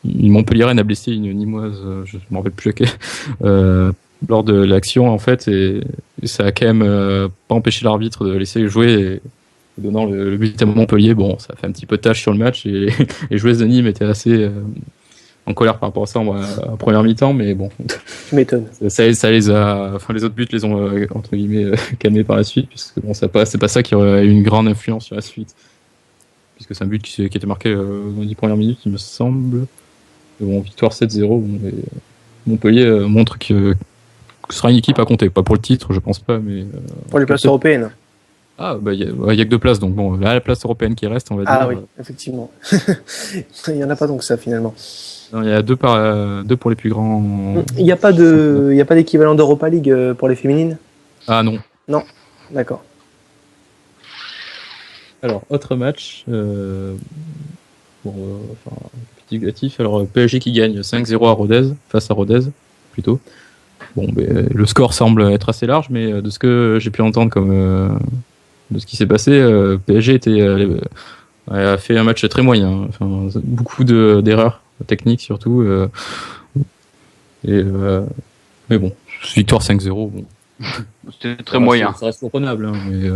Montpelliéraine a blessé une Nîmoise, je ne me rappelle plus laquelle, lors de l'action en fait, et ça a quand même pas empêché l'arbitre de laisser jouer, et donnant le but à Montpellier. Bon, ça a fait un petit peu de tâche sur le match, et les joueuses de Nîmes étaient assez en colère par rapport à ça en première mi-temps, mais bon. Tu m'étonnes. Ça les a, enfin les autres buts les ont entre guillemets calmés par la suite, puisque bon, c'est pas ça qui aurait eu une grande influence sur la suite, puisque c'est un but qui était marqué dans les 10 premières minutes, il me semble. Et bon, victoire 7-0. Bon, Montpellier montre que ce sera une équipe à compter, pas pour le titre, je pense pas, mais pour les places européennes. Ah, bah, il y a que 2 places, donc bon, là, la place européenne qui reste, on va dire. Ah oui, effectivement. Il y en a pas donc ça finalement. Non, il y a 2 pour les plus grands. Il n'y a pas d'équivalent d'Europa League pour les féminines? Ah non. D'accord. Alors, autre match. Petit négatif. Alors, PSG qui gagne 5-0 à Rodez, face à Rodez, plutôt. Bon, le score semble être assez large, mais de ce que j'ai pu entendre de ce qui s'est passé, PSG a fait un match très moyen. Enfin, beaucoup d'erreurs techniques surtout. Mais bon, victoire 5-0. Bon. C'était très moyen. Ça reste reprenable. Hein, mais,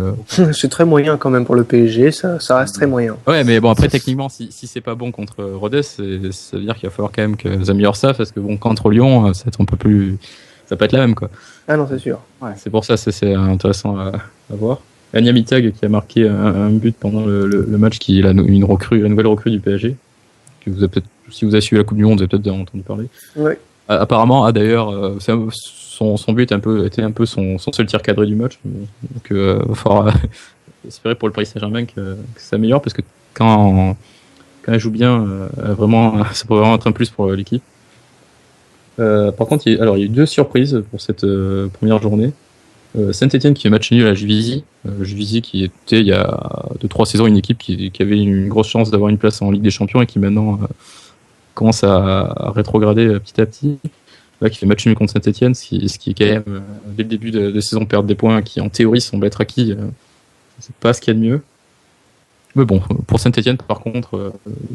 C'est très moyen quand même pour le PSG, ça reste très moyen. Ouais, mais bon, après, techniquement, si c'est pas bon contre Rodez, ça veut dire qu'il va falloir quand même qu'ils améliorent ça, parce que bon, contre Lyon, ça va être un peu plus. Ça peut être la même, quoi. Ah non, c'est sûr. Ouais. C'est pour ça, c'est intéressant à voir. Anya Mitag qui a marqué un but pendant le match, qui est la nouvelle recrue du PSG. Que vous avez peut-être, si vous avez suivi la Coupe du Monde, vous avez peut-être déjà entendu parler. Ouais. Apparemment, d'ailleurs, son but était un peu son seul tir cadré du match. Donc, il va falloir espérer pour le Paris Saint-Germain que ça s'améliore, parce que quand elle joue bien, ça peut vraiment être un plus pour l'équipe. Par contre, il y a eu 2 surprises pour cette première journée. Saint-Etienne qui fait match nul à Juvisy. Juvisy qui était il y a 2-3 saisons une équipe qui avait une grosse chance d'avoir une place en Ligue des Champions et qui maintenant commence à rétrograder petit à petit. Là, qui fait match nul contre Saint-Etienne, ce qui est quand même, dès le début de saison, perdre des points qui en théorie semblent être acquis. C'est pas ce qu'il y a de mieux. Mais bon, pour Saint-Etienne, par contre,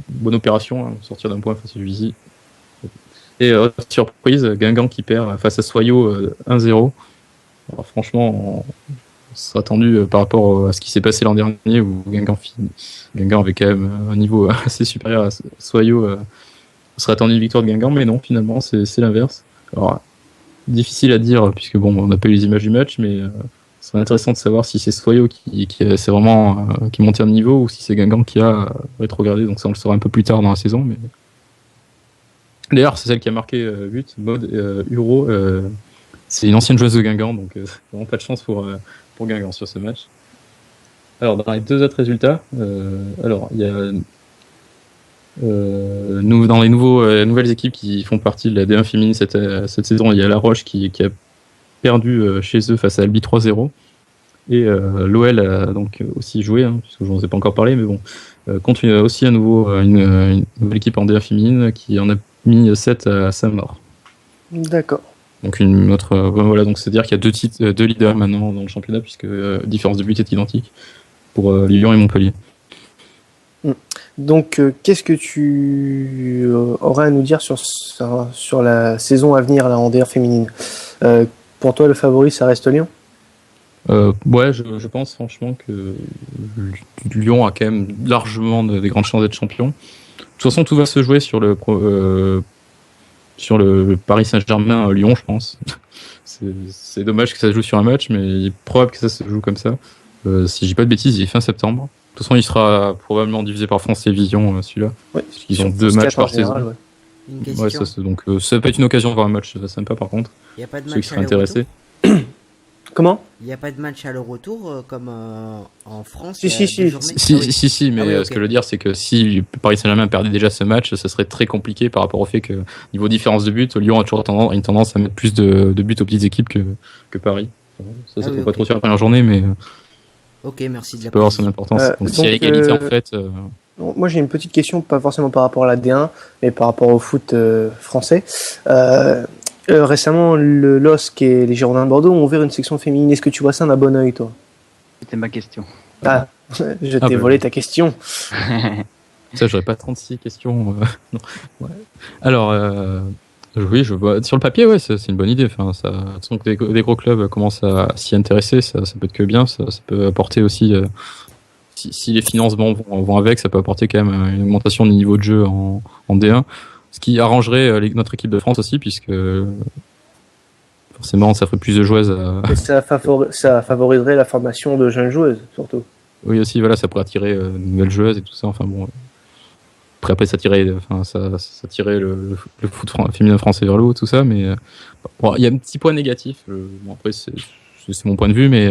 bonne opération, hein, sortir d'un point face à Juvisy. Et autre surprise, Guingamp qui perd face à Soyaux 1-0. Alors, franchement, on serait attendu par rapport à ce qui s'est passé l'an dernier, où Guingamp avait quand même un niveau assez supérieur à Soyaux. On serait attendu une victoire de Guingamp, mais non, finalement, c'est l'inverse. Alors, difficile à dire, puisque bon, on n'a pas eu les images du match, mais ce serait intéressant de savoir si c'est Soyaux qui c'est vraiment qui monte un niveau, ou si c'est Guingamp qui a rétrogradé. Donc ça, on le saura un peu plus tard dans la saison. Mais d'ailleurs, c'est celle qui a marqué but, Maud Huro. C'est une ancienne joueuse de Guingamp, donc vraiment pas de chance pour Guingamp sur ce match. Alors, dans les 2 autres résultats, il y a dans les nouvelles équipes qui font partie de la D1 féminine cette saison, il y a La Roche qui a perdu chez eux face à Albi 3-0. Et l'OL a donc aussi joué, hein, puisque je n'en ai pas encore parlé, mais bon, contre aussi à nouveau une nouvelle équipe en D1 féminine qui en a mis 7 à Saint-Maur. D'accord. Donc une autre, voilà, donc c'est-à-dire qu'il y a 2 leaders maintenant dans le championnat, puisque différence de but est identique pour Lyon et Montpellier. Donc, qu'est-ce que tu aurais à nous dire sur la saison à venir là, en D1 féminine? Pour toi, le favori, ça reste Lyon? Ouais, je pense franchement que Lyon a quand même largement des grandes chances d'être champion. De toute façon, tout va se jouer sur le Paris Saint-Germain Lyon, je pense. C'est dommage que ça se joue sur un match, mais il est probable que ça se joue comme ça. Si je dis pas de bêtises, il est fin septembre. De toute façon, il sera probablement divisé par France Télévisions, celui-là. Ouais, parce qu'ils ont 2 matchs par saison. Ouais. Une question. Ouais, donc ça peut être une occasion de voir un match sympa, par contre. Il n'y a pas de Ceux qui match seraient à intéressés. Comment? Il n'y a pas de match à le retour comme en France. Si, il y a si, 2 si. journées. Si, mais Ah oui, ok. ce que je veux dire, c'est que si Paris Saint-Germain perdait déjà ce match, ça serait très compliqué par rapport au fait que, niveau différence de but, Lyon a toujours une tendance à mettre plus de buts aux petites équipes que Paris. Ça Ah oui, faut pas ok. trop sur la première journée, mais Ok, merci de ça la peut avoir son précision. importance. Donc s'il y a donc, égalité, en fait. Moi, j'ai une petite question, pas forcément par rapport à la D1, mais par rapport au foot français. Récemment, le LOSC et les Girondins de Bordeaux ont ouvert une section féminine. Est-ce que tu vois ça d'un bon oeil, toi? C'était ma question. Ah, je t'ai volé ta question. Ça, j'aurais pas 36 questions. Non. Ouais. Alors, oui, sur le papier, ouais, c'est une bonne idée. Enfin, de toute façon, que des gros clubs commencent à s'y intéresser, ça peut être que bien. Ça peut apporter aussi, si les financements vont avec, ça peut apporter quand même une augmentation du niveau de jeu en D1. Ce qui arrangerait notre équipe de France aussi, puisque forcément, ça ferait plus de joueuses. Et ça favoriserait la formation de jeunes joueuses, surtout. Oui, aussi, voilà, ça pourrait attirer de nouvelles joueuses et tout ça. Enfin bon. Après, ça tirait le foot féminin français vers le haut, tout ça. Mais bon, il y a un petit point négatif. Bon, après, c'est mon point de vue, mais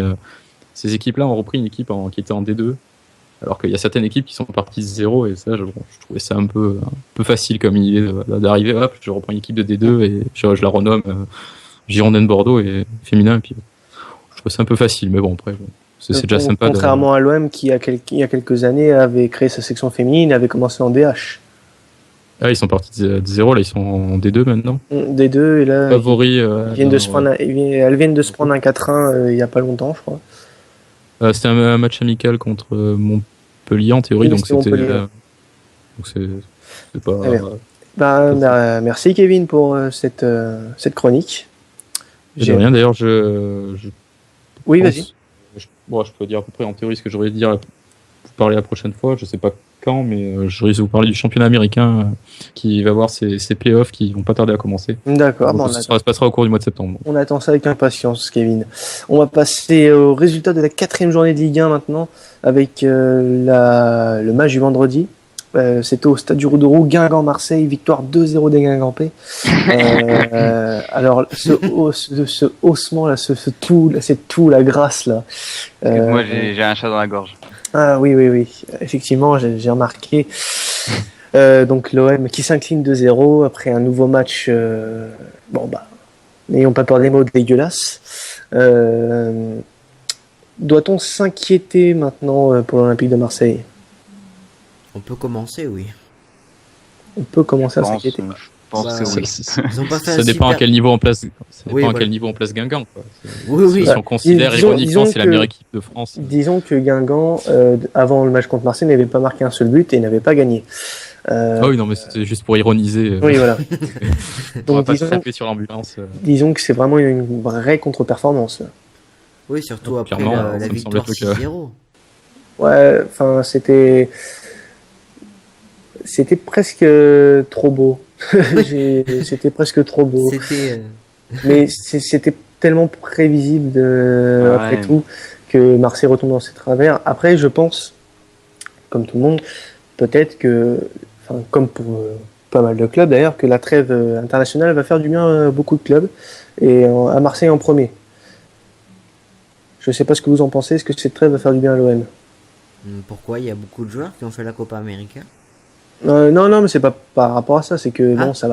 ces équipes-là ont repris une équipe qui était en D2, alors qu'il y a certaines équipes qui sont parties de 0, et ça, je trouvais ça un peu facile comme idée d'arriver, hop, je reprends une équipe de D2 et je la renomme Girondins Bordeaux et féminin, et puis je trouve ça un peu facile, mais bon, après, c'est déjà sympa. Contrairement à l'OM qui, il y a quelques années, avait créé sa section féminine et avait commencé en DH. Ah, ils sont partis de 0, là, ils sont en D2 maintenant. D2, et là, Favoris. elles viennent de se prendre un 4-1 il y a pas longtemps, je crois. C'était un match amical contre Montpellier en théorie, donc c'était. Donc c'est pas. Merci Kevin pour cette chronique. J'ai rien d'ailleurs, Oui, vas-y. Je peux dire à peu près en théorie ce que j'aurais dire vous parler la prochaine fois. Je sais pas quand, mais je risque de vous parler du championnat américain qui va avoir ses playoffs qui vont pas tarder à commencer. D'accord. Ça se passera au cours du mois de septembre. On attend ça avec impatience, Kevin. On va passer au résultat de la 4e journée de Ligue 1 maintenant, avec le match du vendredi. C'était au Stade du Roux-de-Roux, Guingamp-Marseille, victoire 2-0 des Guingampais. Alors, ce haussement là, c'est tout, la grâce là. Moi, j'ai un chat dans la gorge. Ah oui. Effectivement, j'ai remarqué. Donc l'OM qui s'incline 2-0 après un nouveau match. N'ayons pas peur des mots dégueulasses. Doit-on s'inquiéter maintenant pour l'Olympique de Marseille ? On peut commencer, oui. On peut commencer à s'inquiéter. Je pense que oui. Ils ont pas fait Ça dépend à quel niveau on place. Quel niveau on place Guingamp. Quoi. Oui. Si on considère ironiquement, c'est la meilleure équipe de France. Disons que Guingamp, avant le match contre Marseille, n'avait pas marqué un seul but et n'avait pas gagné. Oui, non, mais c'était juste pour ironiser. Oui, voilà. On va pas se taper sur l'ambulance. Disons que c'est vraiment une vraie contre-performance. Oui, surtout Donc, après la victoire 6-0. Ouais, enfin, c'était presque trop beau. C'était presque trop beau. Mais c'était tellement prévisible après tout que Marseille retombe dans ses travers. Après, je pense, comme tout le monde, peut-être que, comme pour pas mal de clubs d'ailleurs, que la trêve internationale va faire du bien à beaucoup de clubs et à Marseille en premier. Je sais pas ce que vous en pensez. Est-ce que cette trêve va faire du bien à l'OM ? Pourquoi ? Il y a beaucoup de joueurs qui ont fait la Copa América. Non, mais c'est pas par rapport à ça. C'est que bon, ça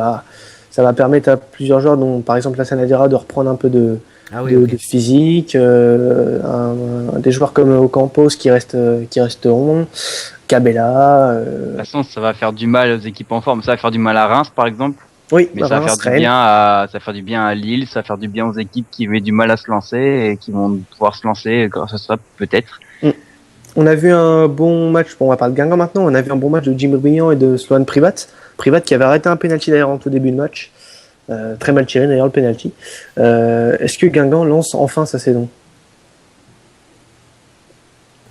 va permettre à plusieurs joueurs, dont par exemple la Sanadira, de reprendre un peu de physique. Des joueurs comme Ocampos qui resteront. Cabella. De toute façon, ça va faire du mal aux équipes en forme. Ça va faire du mal à Reims, par exemple. Oui, mais ça va faire du bien à Lille. Ça va faire du bien aux équipes qui avaient du mal à se lancer et qui vont pouvoir se lancer grâce à ça, peut-être. On a vu un bon match, on va parler de Guingamp maintenant, on a vu un bon match de Jim Briand et de Sloan Privat qui avait arrêté un penalty d'ailleurs en tout début de match, très mal tiré d'ailleurs le penalty. Est-ce que Guingamp lance enfin sa saison ?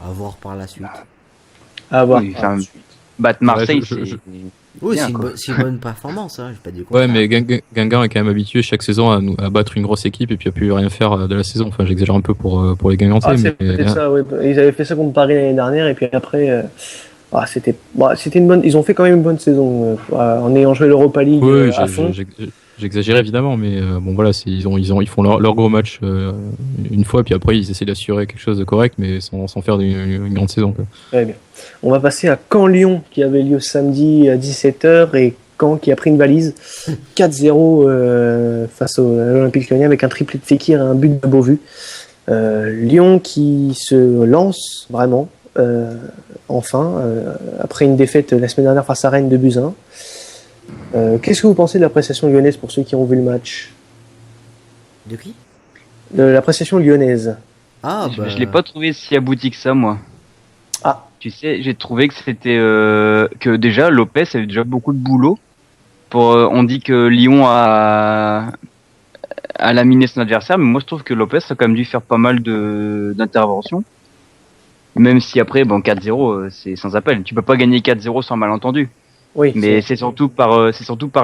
À voir par la suite. Battre Marseille, c'est une bonne performance, hein, j'ai pas dit quoi. Ouais, mais Guingamp est quand même habitué chaque saison à battre une grosse équipe et puis à plus rien faire de la saison. Enfin, j'exagère un peu pour les Guingampais. C'est peut-être ça, ouais. Ils avaient fait ça contre Paris l'année dernière et puis après, c'était une bonne. Ils ont fait quand même une bonne saison en ayant joué l'Europa League à fond. J'exagère évidemment, mais bon voilà, ils font leur gros match une fois, puis après ils essaient d'assurer quelque chose de correct, mais sans faire une grande saison. Quoi. Très bien. On va passer à Caen-Lyon qui avait lieu samedi à 17h et Caen qui a pris une valise 4-0 face à l'Olympique Lyonnais avec un triplé de Fekir et un but de Beauvu. Lyon qui se lance vraiment enfin après une défaite la semaine dernière face à Rennes de Buzyn. Qu'est-ce que vous pensez de la prestation lyonnaise pour ceux qui ont vu le match ? De qui ? De la prestation lyonnaise. Je l'ai pas trouvé si abouti que ça, moi. Ah. Tu sais, j'ai trouvé que c'était que déjà Lopez avait déjà beaucoup de boulot. On dit que Lyon a laminé son adversaire, mais moi je trouve que Lopez a quand même dû faire pas mal d'interventions. Même si après, 4-0, c'est sans appel. Tu peux pas gagner 4-0 sans malentendu. Oui, mais c'est surtout par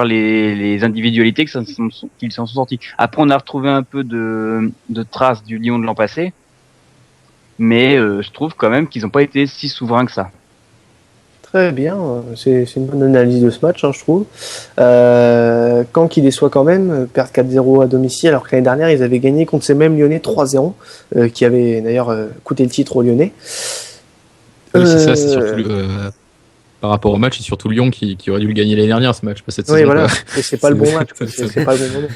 les individualités qu'ils s'en sont sortis. Après, on a retrouvé un peu de traces du Lyon de l'an passé, mais je trouve quand même qu'ils n'ont pas été si souverains que ça. très bien. C'est une bonne analyse de ce match, hein, je trouve. Caen qui déçoit quand même, perdre 4-0 à domicile, alors que l'année dernière, ils avaient gagné contre ces mêmes Lyonnais 3-0, qui avait d'ailleurs coûté le titre aux Lyonnais. Oui, c'est ça, c'est surtout par rapport au match, c'est surtout Lyon qui aurait dû le gagner l'année dernière, ce match, pas cette Oui, saison. voilà. Quoi. Et c'est pas le bon match. C'est pas le bon moment.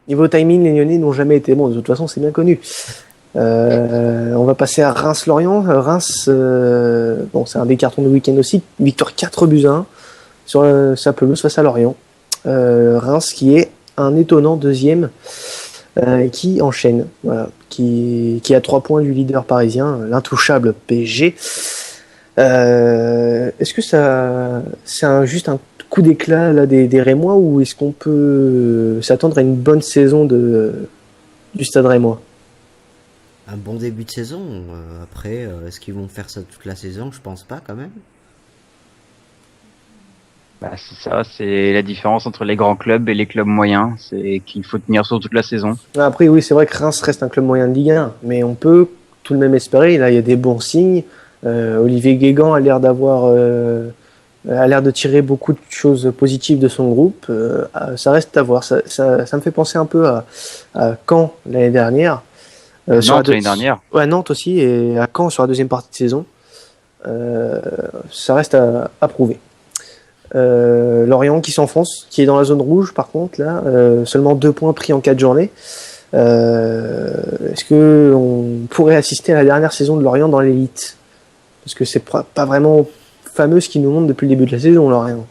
Niveau timing, les Lyonnais n'ont jamais été bons. De toute façon, c'est bien connu. On va passer à Reims-Lorient. Reims, bon, c'est un des cartons de week-end aussi. Victoire 4-1 sur sa pelouse face à Lorient. Reims qui est un étonnant deuxième qui enchaîne, voilà, qui a 3 points du leader parisien, l'intouchable PSG. Est-ce que c'est juste un coup d'éclat là des Rémois ou est-ce qu'on peut s'attendre à une bonne saison du Stade Rémois? Un bon début de saison. Après, est-ce qu'ils vont faire ça toute la saison? Je pense pas quand même. Bah, c'est ça, c'est la différence entre les grands clubs et les clubs moyens. C'est qu'il faut tenir sur toute la saison. Après, oui, c'est vrai que Reims reste un club moyen de Ligue 1, mais on peut tout de même espérer. Là, il y a des bons signes. Olivier Guégan a l'air de tirer beaucoup de choses positives de son groupe. Ça reste à voir. Ça me fait penser un peu à Caen l'année dernière. Nantes l'année dernière. Ouais, Nantes aussi, et à Caen sur la deuxième partie de saison. Ça reste à prouver. Lorient qui s'enfonce, qui est dans la zone rouge par contre, là, seulement 2 points pris en 4 journées. Est-ce qu'on pourrait assister à la dernière saison de Lorient dans l'élite? Parce que c'est pas vraiment fameux ce qu'ils nous montrent depuis le début de la saison, Lorient.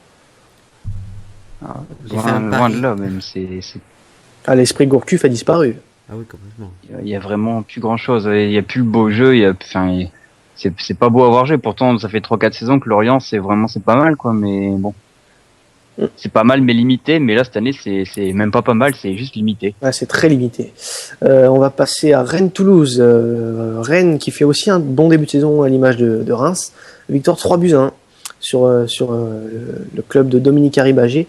Loin de là, même. L'esprit Gourcuff a disparu. Ah oui, complètement. Il y a vraiment plus grand chose. Il y a plus le beau jeu. C'est pas beau à voir jouer. Pourtant, ça fait 3-4 saisons que Lorient, c'est pas mal, quoi. Mais bon. C'est pas mal, mais limité. Mais là, cette année, c'est même pas mal, c'est juste limité. Ouais, c'est très limité. On va passer à Rennes-Toulouse. Rennes qui fait aussi un bon début de saison à l'image de Reims. Victoire 3-1 sur le club de Dominique Arribagé.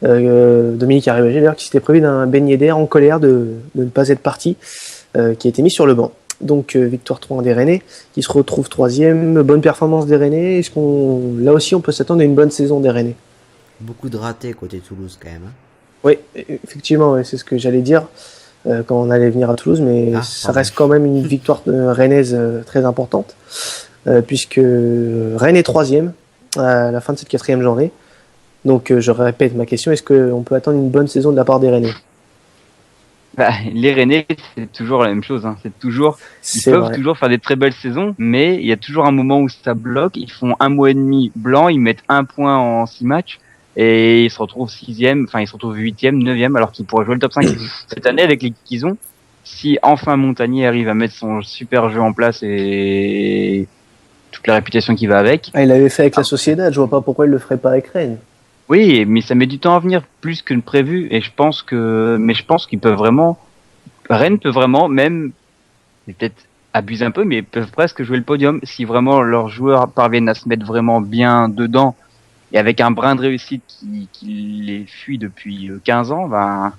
Dominique Arribagé, d'ailleurs, qui s'était prévu d'un beignet d'air en colère de ne pas être parti, qui a été mis sur le banc. Donc victoire 3-1 des Rennais, qui se retrouve 3e. Bonne performance des Rennais. Là aussi, on peut s'attendre à une bonne saison des Rennais. Beaucoup de ratés côté Toulouse quand même. Hein. Oui, effectivement, ouais, c'est ce que j'allais dire quand on allait venir à Toulouse, mais ça reste quand même une victoire rennaise très importante, puisque Rennes est 3e à la fin de cette 4e journée. Donc je répète ma question, est-ce qu'on peut attendre une bonne saison de la part des Rennais? Bah, les Rennais, c'est toujours la même chose. Hein. Ils peuvent toujours faire des très belles saisons, mais il y a toujours un moment où ça bloque. Ils font 1 mois et demi blanc, ils mettent 1 point en 6 matchs. Et ils se retrouvent 6e, enfin ils se retrouvent 8e, 9e, alors qu'ils pourraient jouer le top 5 cette année avec l'équipe qu'ils ont. Si enfin Montagnier arrive à mettre son super jeu en place et toute la réputation qui va avec. Il l'avait fait avec la Sociedad, je vois pas pourquoi il le ferait pas avec Rennes. Oui, mais ça met du temps à venir, plus que prévu, et je pense qu'ils peuvent vraiment, Rennes peut vraiment, même, peut-être abuse un peu, mais ils peuvent presque jouer le podium si vraiment leurs joueurs parviennent à se mettre vraiment bien dedans. Et avec un brin de réussite qui les fuit depuis 15 ans, ben,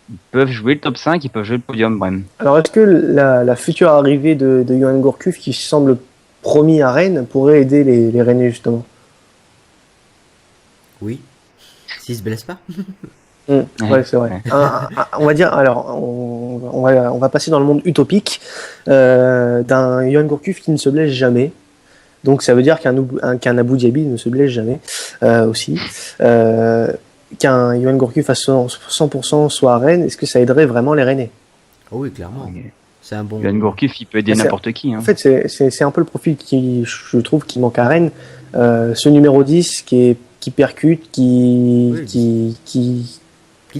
ils peuvent jouer le top 5, ils peuvent jouer le podium, même. Alors, est-ce que la future arrivée de Johan Gourcuff, qui semble promis à Rennes, pourrait aider les Rennais, justement? Oui. S'ils se blessent pas. Ouais, c'est vrai. On va dire, alors, on va passer dans le monde utopique d'un Johan Gourcuff qui ne se blesse jamais. Donc ça veut dire qu'un Abou Diaby ne se blesse jamais aussi. Qu'un Johan Gourcuff à 100% soit à Rennes, est-ce que ça aiderait vraiment les Rennais? Oh oui, clairement. C'est un bon. Johan Gourcuff, il peut aider n'importe qui. Hein. En fait, c'est un peu le profil qui, je trouve, qui manque à Rennes. Ce numéro 10 qui percute, qui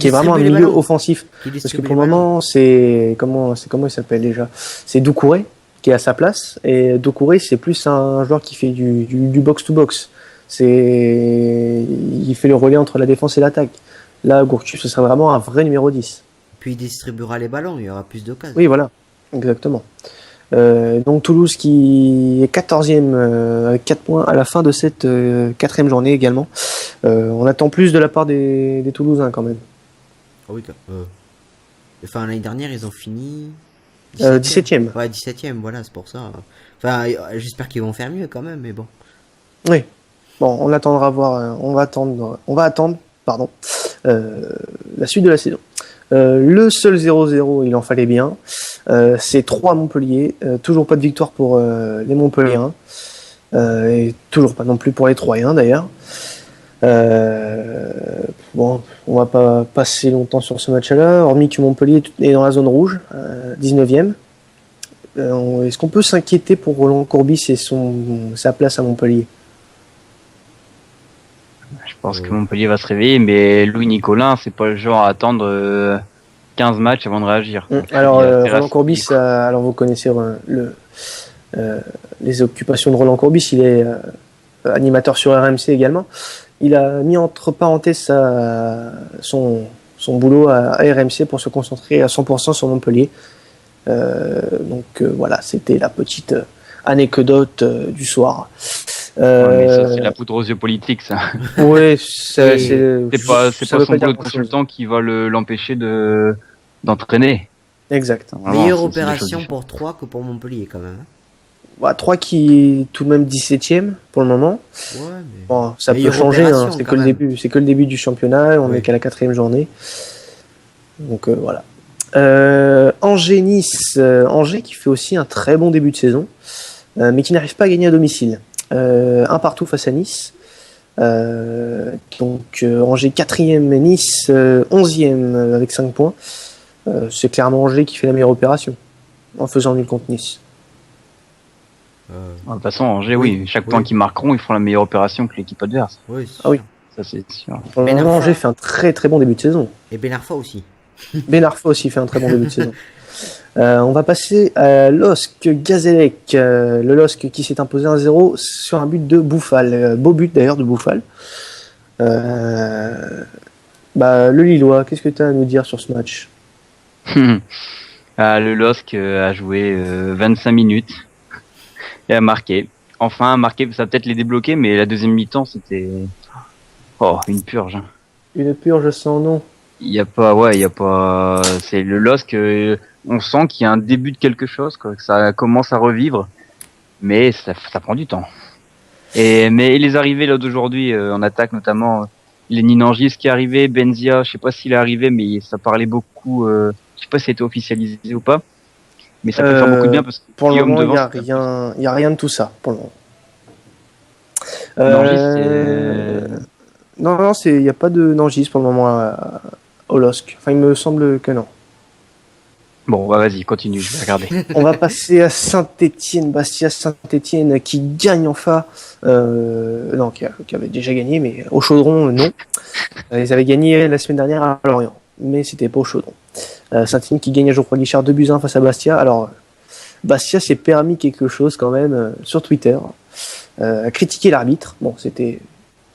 est vraiment un milieu offensif. Parce que pour le moment, comment il s'appelle déjà? C'est Doucouré qui est à sa place, et Doucouré c'est plus un joueur qui fait du box to box. Il fait le relais entre la défense et l'attaque. Là, Gourcuff, ce serait vraiment un vrai numéro 10. Puis il distribuera les ballons, il y aura plus d'occasions. Oui, voilà, exactement. Donc Toulouse qui est 14e avec 4 points à la fin de cette 4e journée également. On attend plus de la part des Toulousains quand même. Oh oui, enfin l'année dernière ils ont fini 17e. Ouais, 17e, voilà, c'est pour ça. Enfin, j'espère qu'ils vont faire mieux quand même, mais bon. Oui. bon, on attendra voir, on va attendre, pardon, la suite de la saison. Le seul 0-0, il en fallait bien. C'est 3 à Montpellier. Toujours pas de victoire pour les Montpelliérains. Et toujours pas non plus pour les Troyens d'ailleurs. Bon, on va pas passer longtemps sur ce match-là, hormis que Montpellier est dans la zone rouge, 19e. Est-ce qu'on peut s'inquiéter pour Roland Courbis et sa place à Montpellier? Je pense que Montpellier va se réveiller, mais Louis Nicolin, c'est pas le genre à attendre 15 matchs avant de réagir. Alors, Roland Courbis, alors vous connaissez les occupations de Roland Courbis, il est animateur sur RMC également. Il a mis entre parenthèses son boulot à RMC pour se concentrer à 100% sur Montpellier. Donc voilà, c'était la petite anecdote du soir. Mais ça, c'est la poudre aux yeux politique, ça. Oui, c'est pas son boulot de consultant qui va l'empêcher d'entraîner. Exact. Meilleure opération pour Troyes que pour Montpellier, quand même. Bah, Troyes qui est tout de même 17e pour le moment. Ouais, mais... Bon, ça peut changer, hein. C'est que le début du championnat, on est qu'à la 4e journée. Donc voilà. Angers-Nice, Angers qui fait aussi un très bon début de saison, mais qui n'arrive pas à gagner à domicile. Un partout face à Nice. Donc Angers 4e, Nice 11e avec 5 points. C'est clairement Angers qui fait la meilleure opération en faisant nul contre Nice. De toute façon, Angers, oui, chaque point qu'ils marqueront, ils feront la meilleure opération que l'équipe adverse. Oui, oui, ça c'est sûr. Pour le moment, Angers fait un très très bon début de saison. Et Ben Arfa aussi. Ben Arfa aussi fait un très bon début de saison. On va passer à LOSC Gazélec. Le LOSC qui s'est imposé 1-0 sur un but de Bouffal. Beau but d'ailleurs de Bouffal. Le Lillois, qu'est-ce que tu as à nous dire sur ce match? Le LOSC a joué 25 minutes et a marqué. Enfin, marqué, ça a peut-être les débloquer, mais la deuxième mi-temps, c'était une purge. Une purge sans nom. Il y a pas. C'est le LOSC. On sent qu'il y a un début de quelque chose, quoi, que ça commence à revivre, mais ça prend du temps. Mais les arrivées là d'aujourd'hui en attaque, notamment Lenny Nangis qui est arrivé, Benzia, je sais pas s'il est arrivé, mais ça parlait beaucoup. Je sais pas si c'était officialisé ou pas, mais ça peut faire beaucoup de bien parce que pour le moment, devant, il y a rien de tout ça pour le moment. Non, il n'y a pas de Nangis pour le moment au LOSC. Enfin, il me semble que non. Bon, vas-y, continue, je vais regarder. On va passer à Saint-Étienne, Bastia Saint-Étienne qui gagne enfin. Qui avait déjà gagné, mais au Chaudron, non. Ils avaient gagné la semaine dernière à Lorient, mais c'était pas au Chaudron. Saint-Étienne qui gagne à Geoffroy Guichard 2-1 face à Bastia. Alors, Bastia s'est permis quelque chose quand même sur Twitter, à critiquer l'arbitre. Bon, c'était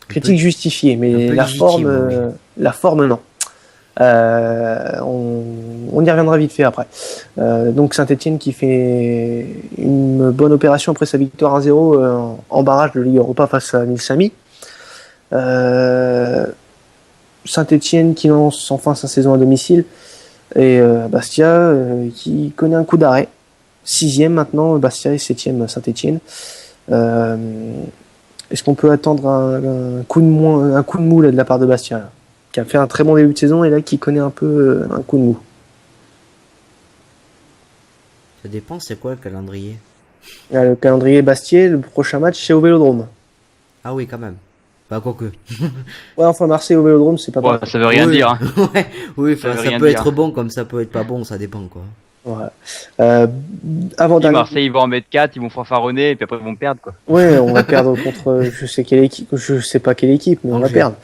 critique justifiée, mais la forme non. On y reviendra vite fait après. Donc Saint-Étienne qui fait une bonne opération après sa victoire 1-0 en barrage de Ligue Europa face à Nil-Sami. Saint-Étienne qui lance enfin sa saison à domicile et Bastia qui connaît un coup d'arrêt. 6e maintenant, Bastia et 7e Saint-Étienne. Est-ce qu'on peut attendre un coup de mou là, de la part de Bastia là, qui a fait un très bon début de saison et là qui connaît un peu un coup de mou? Ça dépend, c'est quoi le calendrier? Le calendrier Bastier, le prochain match c'est au Vélodrome. Ah oui, quand même. Bah, quoique. Ouais, enfin Marseille au Vélodrome, c'est pas bon. Ça veut rien dire. Hein. Oui, ça peut être bon comme ça peut être pas bon, ça dépend quoi. Ouais. Marseille, ils vont en mettre 4, ils vont fanfaronner et puis après ils vont perdre quoi. Ouais, on va perdre contre je sais pas quelle équipe, mais on va perdre.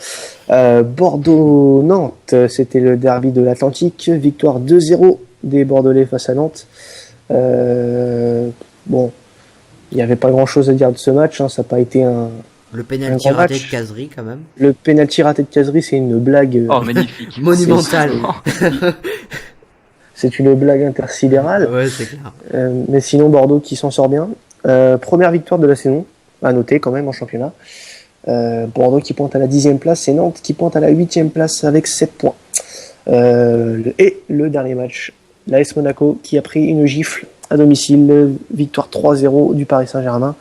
Bordeaux-Nantes, c'était le derby de l'Atlantique, victoire 2-0 des Bordelais face à Nantes. Bon, il n'y avait pas grand chose à dire de ce match, hein, ça n'a pas été le pénalty raté de Kazri quand même. Le pénalty raté de Kazri, c'est une blague magnifique. Monumentale. C'est une blague intersidérale. Ouais, c'est clair. Mais sinon, Bordeaux qui s'en sort bien. Première victoire de la saison, à noter quand même en championnat. Bordeaux qui pointe à la 10e place et Nantes qui pointe à la 8e place avec 7 points. Et le dernier match, l'AS Monaco qui a pris une gifle à domicile. Victoire 3-0 du Paris Saint-Germain.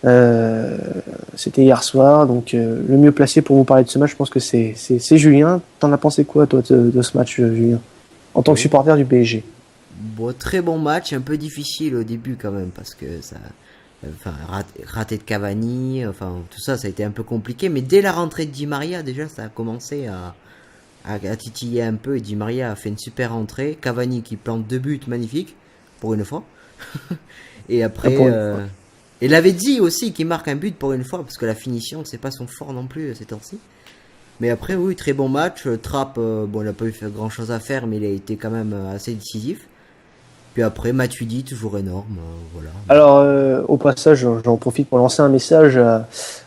C'était hier soir, donc le mieux placé pour vous parler de ce match, je pense que c'est Julien. T'en as pensé quoi, toi, de ce match, Julien, en tant que supporter du PSG? Bon, très bon match, un peu difficile au début quand même, parce que ça, enfin, raté de Cavani, enfin, tout ça, ça a été un peu compliqué, mais dès la rentrée de Di Maria, déjà, ça a commencé à titiller un peu, et Di Maria a fait une super entrée. Cavani qui plante 2 buts magnifiques, pour une fois. Et après, et Lavezzi aussi qui marque un but pour une fois, parce que la finition, c'est pas son fort non plus ces temps-ci. Mais après, oui, très bon match. Trapp, bon, il n'a pas eu grand chose à faire, mais il a été quand même assez décisif. Puis après, Matuidi, toujours énorme. Voilà. Alors, au passage, j'en profite pour lancer un message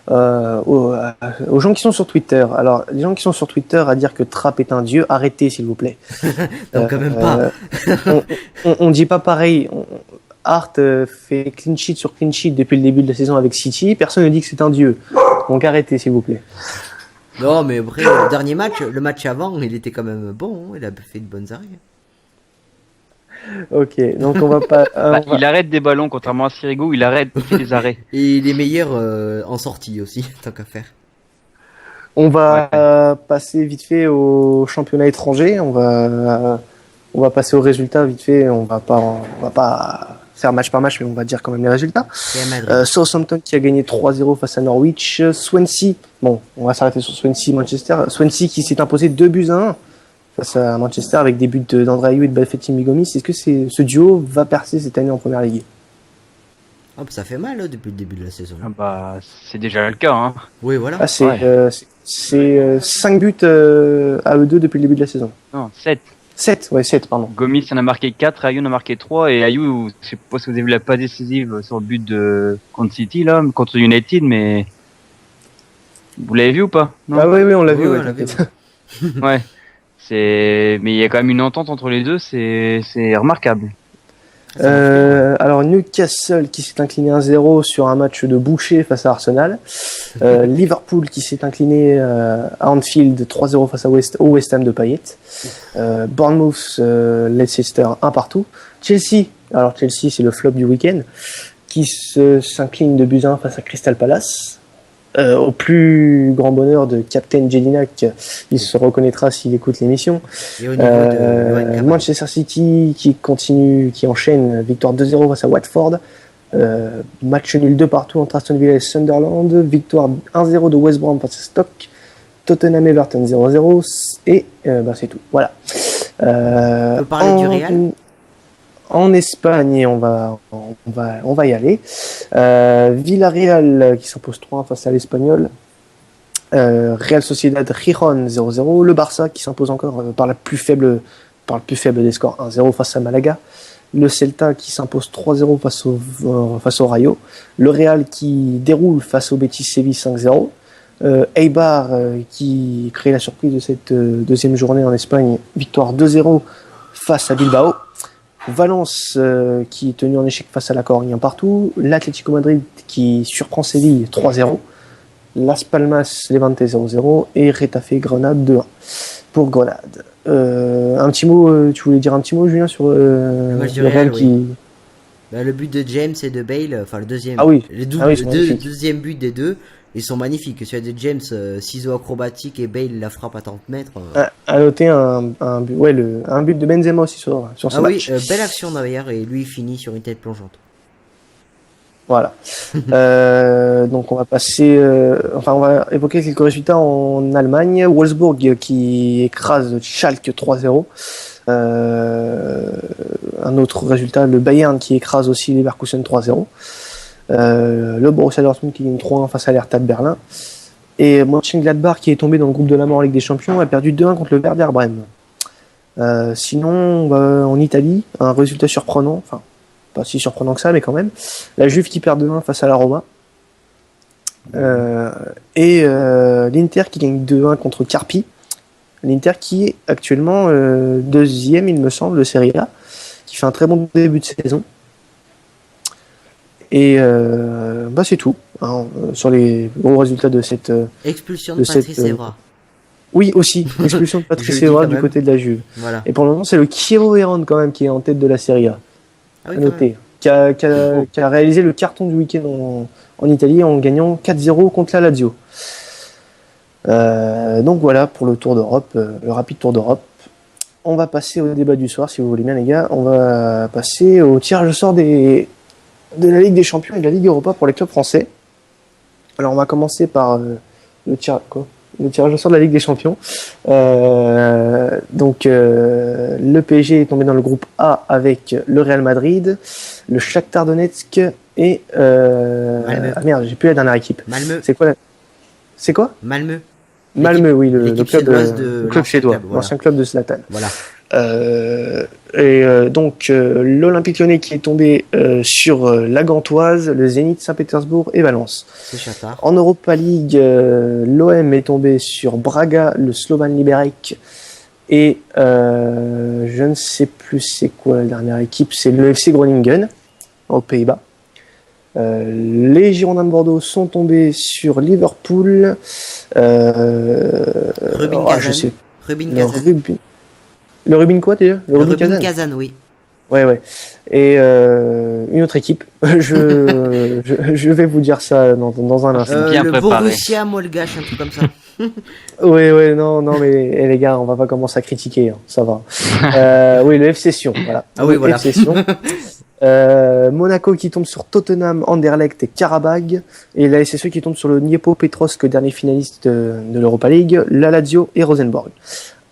aux gens qui sont sur Twitter. Alors, les gens qui sont sur Twitter à dire que Trapp est un dieu, arrêtez s'il vous plaît. Non, quand même pas. On dit pas pareil. Hart fait clean sheet sur clean sheet depuis le début de la saison avec City. Personne ne dit que c'est un dieu. Donc arrêtez s'il vous plaît. Non, mais après, le dernier match, le match avant, il était quand même bon. Il a fait de bonnes arrêts. Ok, donc on va pas. Il arrête des ballons, contrairement à Sirigu, il arrête des arrêts. Et il est meilleur en sortie aussi, tant qu'à faire. On va passer vite fait au championnat étranger. On va passer aux résultats vite fait. On va pas faire match par match, mais on va dire quand même les résultats. Southampton qui a gagné 3-0 face à Norwich. Swansea, bon, on va s'arrêter sur Swansea, Manchester. Swansea qui s'est imposé 2-1 face à Manchester avec des buts d'André Ayew et de Baféty Migomis. Est-ce que ce duo va percer cette année en première ligue? Oh, ça fait mal depuis le début de la saison. Ah bah, c'est déjà le cas. Hein. Oui, voilà. Ah, c'est 5 buts à eux deux depuis le début de la saison. Non, 7. 7, pardon. Gomis en a marqué 4, Ayew en a marqué 3, et Ayew, je sais pas si vous avez vu la passe décisive sur le but de contre City, là, contre United, mais vous l'avez vu ou pas? Non. Ah oui, on l'a vu. Oui, Ouais, on l'a vu. Ouais. Mais il y a quand même une entente entre les deux, c'est remarquable. Alors Newcastle qui s'est incliné 1-0 sur un match de boucher face à Arsenal. Liverpool qui s'est incliné à Anfield 3-0 face au West Ham de Payet. Bournemouth, Leicester 1-1. Chelsea c'est le flop du week-end, qui s'incline de 2-1 face à Crystal Palace. Au plus grand bonheur de Captain Jedinak, il se reconnaîtra s'il écoute l'émission. Et au niveau de Manchester City qui enchaîne victoire 2-0 face à Watford. Match nul 2-2 entre Aston Villa et Sunderland. Victoire 1-0 de West Brom face à Stoke. Tottenham Everton 0-0 et c'est tout. Voilà. On peut parler du Real. En Espagne, on va y aller. Villarreal qui s'impose 3-1 face à l'Espagnol. Real Sociedad Gijón 0-0. Le Barça qui s'impose encore par le plus faible des scores 1-0 face à Malaga. Le Celta qui s'impose 3-0 face au Rayo. Le Real qui déroule face au Betis Séville 5-0. Eibar qui crée la surprise de cette deuxième journée en Espagne, victoire 2-0 face à Bilbao. Valence qui est tenu en échec face à la Corogne partout. L'Atlético Madrid qui surprend Séville 3-0. Las Palmas Levante 0-0 et Retafe Grenade 2-1 pour Grenade. Un petit mot, tu voulais dire un petit mot, Julien, sur le Real qui... Oui. Le but de James et de Bale, enfin le deuxième, le deuxième but des deux, ils sont magnifiques. Celui de James, ciseaux acrobatiques, et Bale la frappe à 30 mètres. À noter un but de Benzema aussi sur ce match. Oui, belle action d'ailleurs, et lui il finit sur une tête plongeante. Voilà. Donc on va passer, on va évoquer quelques résultats en Allemagne. Wolfsburg qui écrase Schalke 3-0. Un autre résultat, le Bayern qui écrase aussi Leverkusen 3-0. Le Borussia Dortmund qui gagne 3-1 face à l'Hertha de Berlin. Et Mönchengladbach qui est tombé dans le groupe de la mort en Ligue des Champions a perdu 2-1 contre le Werder Brême. Sinon, en Italie, un résultat surprenant, enfin pas si surprenant que ça, mais quand même. La Juve qui perd 2-1 face à la Roma. Et l'Inter qui gagne 2-1 contre Carpi. L'Inter qui est actuellement deuxième, il me semble, de Serie A, qui fait un très bon début de saison. Et c'est tout sur les bons résultats de cette expulsion de Patrice Evra. Oui, aussi expulsion de Patrice Evra du côté de la Juve. Voilà. Et pour le moment, c'est le Chievo Vérone quand même qui est en tête de la Serie A. Ah oui, à noter. qui a réalisé le carton du week-end en Italie en gagnant 4-0 contre la Lazio. Donc voilà pour le Tour d'Europe, le rapide Tour d'Europe. On va passer au débat du soir, si vous voulez bien les gars. On va passer au tirage au sort de la Ligue des Champions et de la Ligue Europa pour les clubs français. Alors on va commencer par le tirage au sort de la Ligue des Champions. Donc le PSG est tombé dans le groupe A avec le Real Madrid, le Shakhtar Donetsk et Malmö. ah merde, j'ai plus la dernière équipe. Malmö. C'est quoi Malmö. Malmö, oui, le l'équipe club, suédoise de le club l'ancien suédois, club, voilà. l'ancien club de Zlatan. Voilà. Donc l'Olympique Lyonnais qui est tombé sur la Gantoise, le Zénith Saint-Pétersbourg et Valence. C'est Shakhtar. En Europa League, l'OM est tombé sur Braga, le Slovan Liberec et je ne sais plus c'est quoi la dernière équipe, c'est le FC Groningen aux Pays-Bas. Les Girondins de Bordeaux sont tombés sur Liverpool. Rubin Je Kazan. sais. Rubin Le Kazan. Le Rubin quoi déjà? Le Rubin Rubin Kazan. Kazan, oui. Ouais. Et une autre équipe. je vais vous dire ça dans un instant. bien Le préparé. Borussia Molgache, un truc comme ça. Oui, non, mais les gars, on va pas commencer à critiquer, hein, ça va. Oui, le FC Sion, voilà. Ah oui, voilà. FC Sion. Monaco qui tombe sur Tottenham, Anderlecht et Karabag. Et la SSE qui tombe sur le Dniepopetrovsk, dernier finaliste de l'Europa League, la Lazio et Rosenborg.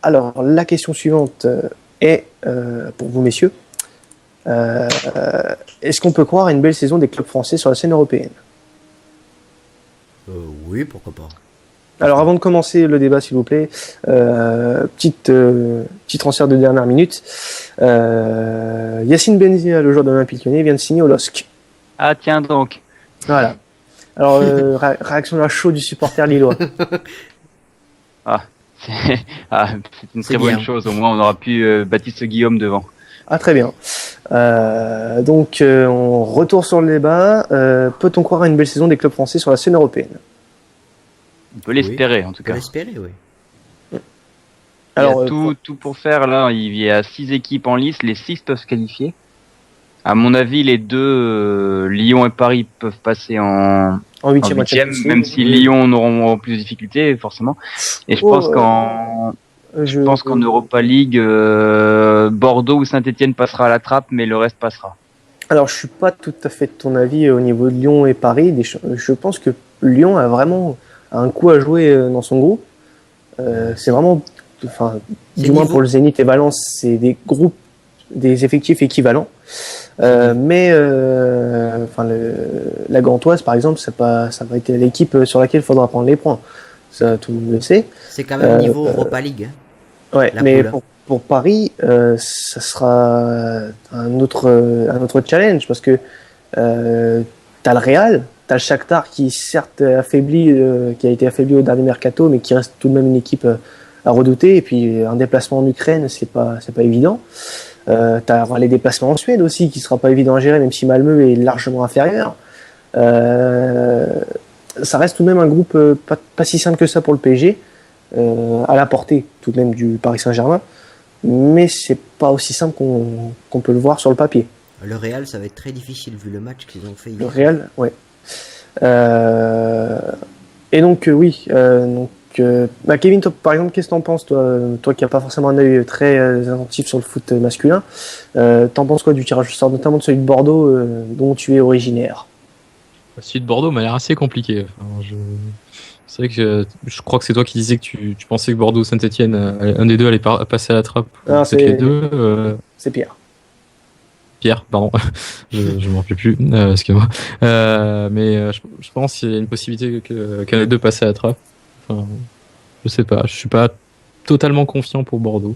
Alors, la question suivante est pour vous, messieurs. Est-ce qu'on peut croire à une belle saison des clubs français sur la scène européenne? Oui, pourquoi pas. Alors avant de commencer le débat s'il vous plaît, petit transfert de dernière minute. Yacine Benzia, le joueur de l'Olympique Lyonnais, vient de signer au LOSC. Ah tiens donc. Voilà. Alors réaction à chaud du supporter lillois. C'est une C'est très bonne bien. chose. Au moins, on aura pu Baptiste Guillaume devant. Ah très bien. Donc on retourne sur le débat. Peut-on croire à une belle saison des clubs français sur la scène européenne? On peut l'espérer, en tout On peut cas. l'espérer, oui. Alors Il y a tout pour faire. Là, il y a 6 équipes en lice. Les 6 peuvent se qualifier. À mon avis, les deux, Lyon et Paris, peuvent passer en en huitième, huitième, même si Lyon auront plus de difficultés, forcément. Et je pense qu'en Europa League, Bordeaux ou Saint-Etienne passera à la trappe, mais le reste passera. Alors, je suis pas tout à fait de ton avis au niveau de Lyon et Paris. Je pense que Lyon a vraiment un coup à jouer dans son groupe. C'est vraiment, enfin, C'est du moins niveau. pour le Zénith et Valence, c'est des groupes, des effectifs équivalents. Mais la Gantoise, par exemple, ça va être l'équipe sur laquelle il faudra prendre les points. Ça, tout le monde le sait. C'est quand même niveau Europa League. Hein. Ouais, La mais poule. pour Paris, ça sera un autre challenge parce que t'as le Real, t'as le Shakhtar qui certes qui a été affaibli au dernier mercato, mais qui reste tout de même une équipe à redouter. Et puis un déplacement en Ukraine, c'est pas évident. T'as les déplacements en Suède aussi, qui sera pas évident à gérer, même si Malmö est largement inférieur. Ça reste tout de même un groupe pas si simple que ça pour le PSG. À la portée tout de même du Paris Saint-Germain, mais c'est pas aussi simple qu'on peut le voir sur le papier. Le Real, ça va être très difficile vu le match qu'ils ont fait Le hier. Real, ouais. Et donc oui, Kevin, toi, par exemple, qu'est-ce que t'en penses, toi qui n'as pas forcément un œil très attentif sur le foot masculin, t'en penses quoi du tirage au sort, notamment de celui de Bordeaux, dont tu es originaire? Celui de Bordeaux m'a l'air assez compliqué. Enfin, c'est vrai que je crois que c'est toi qui disais que tu pensais que Bordeaux ou Saint-Etienne, un des deux allait passer à la trappe. Non, Peut-être les deux. C'est Pierre. Pierre, pardon. je m'en rappelle plus. Excuse-moi. Mais je pense qu'il y a une possibilité qu'un des deux passe à la trappe. Enfin, je sais pas. Je suis pas totalement confiant pour Bordeaux.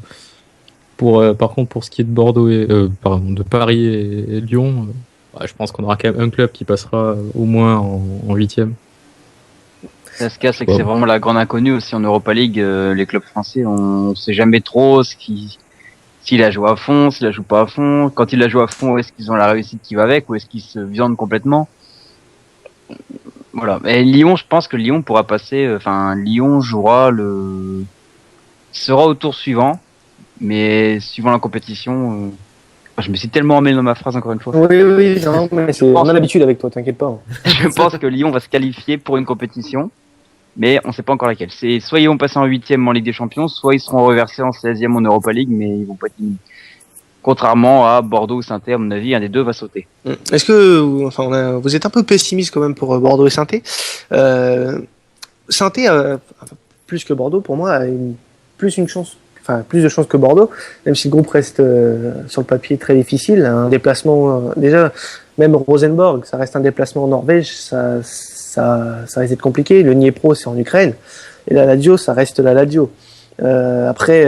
Par contre, pour ce qui est de Bordeaux de Paris et Lyon, je pense qu'on aura quand même un club qui passera au moins en huitième. Ce cas, c'est que c'est vraiment la grande inconnue aussi en Europa League. Les clubs français, on sait jamais trop s'il a joué à fond, s'il a joué pas à fond. Quand il a joué à fond, est-ce qu'ils ont la réussite qui va avec ou est-ce qu'ils se viandent complètement? Voilà. Et Lyon, je pense que Lyon pourra passer. Enfin, Lyon sera au tour suivant, mais suivant la compétition, Je me suis tellement emmêlé dans ma phrase encore une fois. Oui, non, mais on a l'habitude avec toi, t'inquiète pas. Je pense que Lyon va se qualifier pour une compétition, mais on sait pas encore laquelle. C'est soit ils vont passer en 8e en Ligue des Champions, soit ils seront reversés en 16e en Europa League, mais ils vont pas être éliminés. Contrairement à Bordeaux ou Saint-Étienne, à mon avis, un des deux va sauter. Est-ce que, enfin, vous êtes un peu pessimiste quand même pour Bordeaux et Saint-Étienne. Saint-Étienne, plus que Bordeaux, pour moi, a plus de chances que Bordeaux, même si le groupe reste sur le papier très difficile. Un déplacement, déjà, même Rosenborg, ça reste un déplacement en Norvège, ça risque d'être compliqué. Le Dniepro, c'est en Ukraine. Et la Lazio, ça reste la Lazio. Après,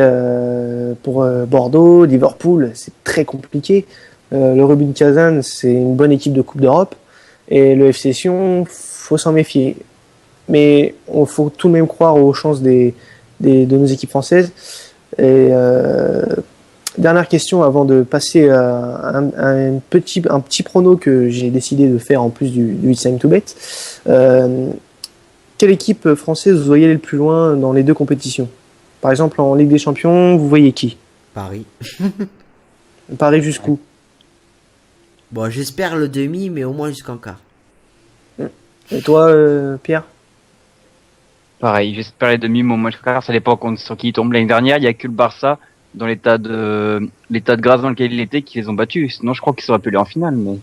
pour Bordeaux, Liverpool, c'est très compliqué. Le Rubin Kazan, c'est une bonne équipe de Coupe d'Europe. Et le FC Sion, faut s'en méfier. Mais il faut tout de même croire aux chances de nos équipes françaises. Et dernière question avant de passer à un petit prono que j'ai décidé de faire en plus du It's Time to Bet. Quelle équipe française vous voyez aller le plus loin dans les deux compétitions? Par exemple, en Ligue des Champions, vous voyez qui? Paris. Paris jusqu'où? Bon, j'espère le demi, mais au moins jusqu'en quart. Et toi, Pierre? Pareil, j'espère les demi, mais au moins jusqu'en quart, ça dépend sur qui ils tombent. L'année dernière, il y a que le Barça, dans l'état de grâce dans lequel il était, qui les ont battus. Sinon, je crois qu'ils seraient appelés en finale, mais.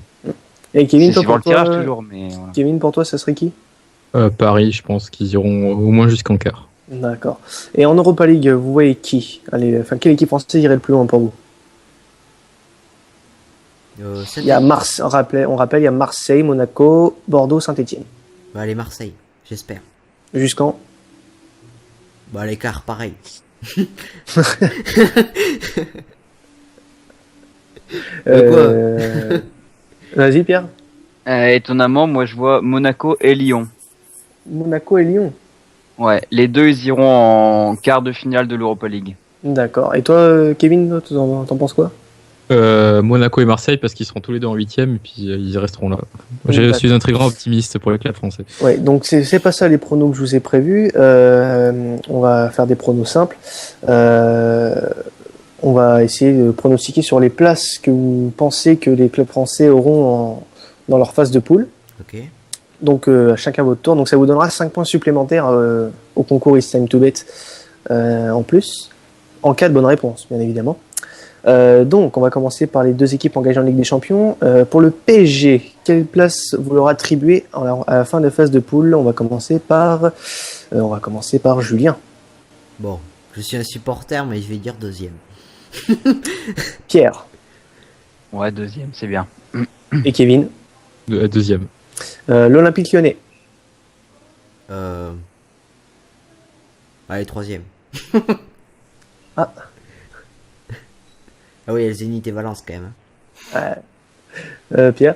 Et Kevin, c'est toi, suivant le tirage toujours, mais voilà. Kevin, pour toi, ça serait qui? Paris, je pense qu'ils iront au moins jusqu'en quart. D'accord. Et en Europa League, vous voyez qui? Allez, quelle équipe française irait le plus loin pour vous? Il y a on rappelle, il y a Marseille, Monaco, Bordeaux, Saint-Étienne. Bah, allez, Marseille, j'espère. Jusqu'en? Bah, l'écart, pareil. Vas-y, Pierre. Étonnamment, moi je vois Monaco et Lyon. Monaco et Lyon. Ouais, les deux ils iront en quart de finale de l'Europa League. D'accord. Et toi, Kevin, t'en penses quoi? Monaco et Marseille parce qu'ils seront tous les deux en 8e et puis ils resteront là. Je suis un très grand optimiste pour le club français. Ouais, donc c'est pas ça les pronos que je vous ai prévus. On va faire des pronos simples. On va essayer de pronostiquer sur les places que vous pensez que les clubs français auront dans leur phase de poule. Ok. Donc chacun votre tour. Donc ça vous donnera 5 points supplémentaires au concours It's Time to Bet en plus, en cas de bonne réponse, bien évidemment. Donc on va commencer par les deux équipes engagées en Ligue des Champions. Pour le PSG, quelle place vous leur attribuez à la fin de la phase de poule? On va commencer par Julien. Bon, je suis un supporter, mais je vais dire deuxième. Pierre. Ouais, deuxième, c'est bien. Et Kevin. Deuxième. L'Olympique Lyonnais. Allez, troisième. Ah. Ah oui, il y a le Zénith et Valence quand même. Pierre.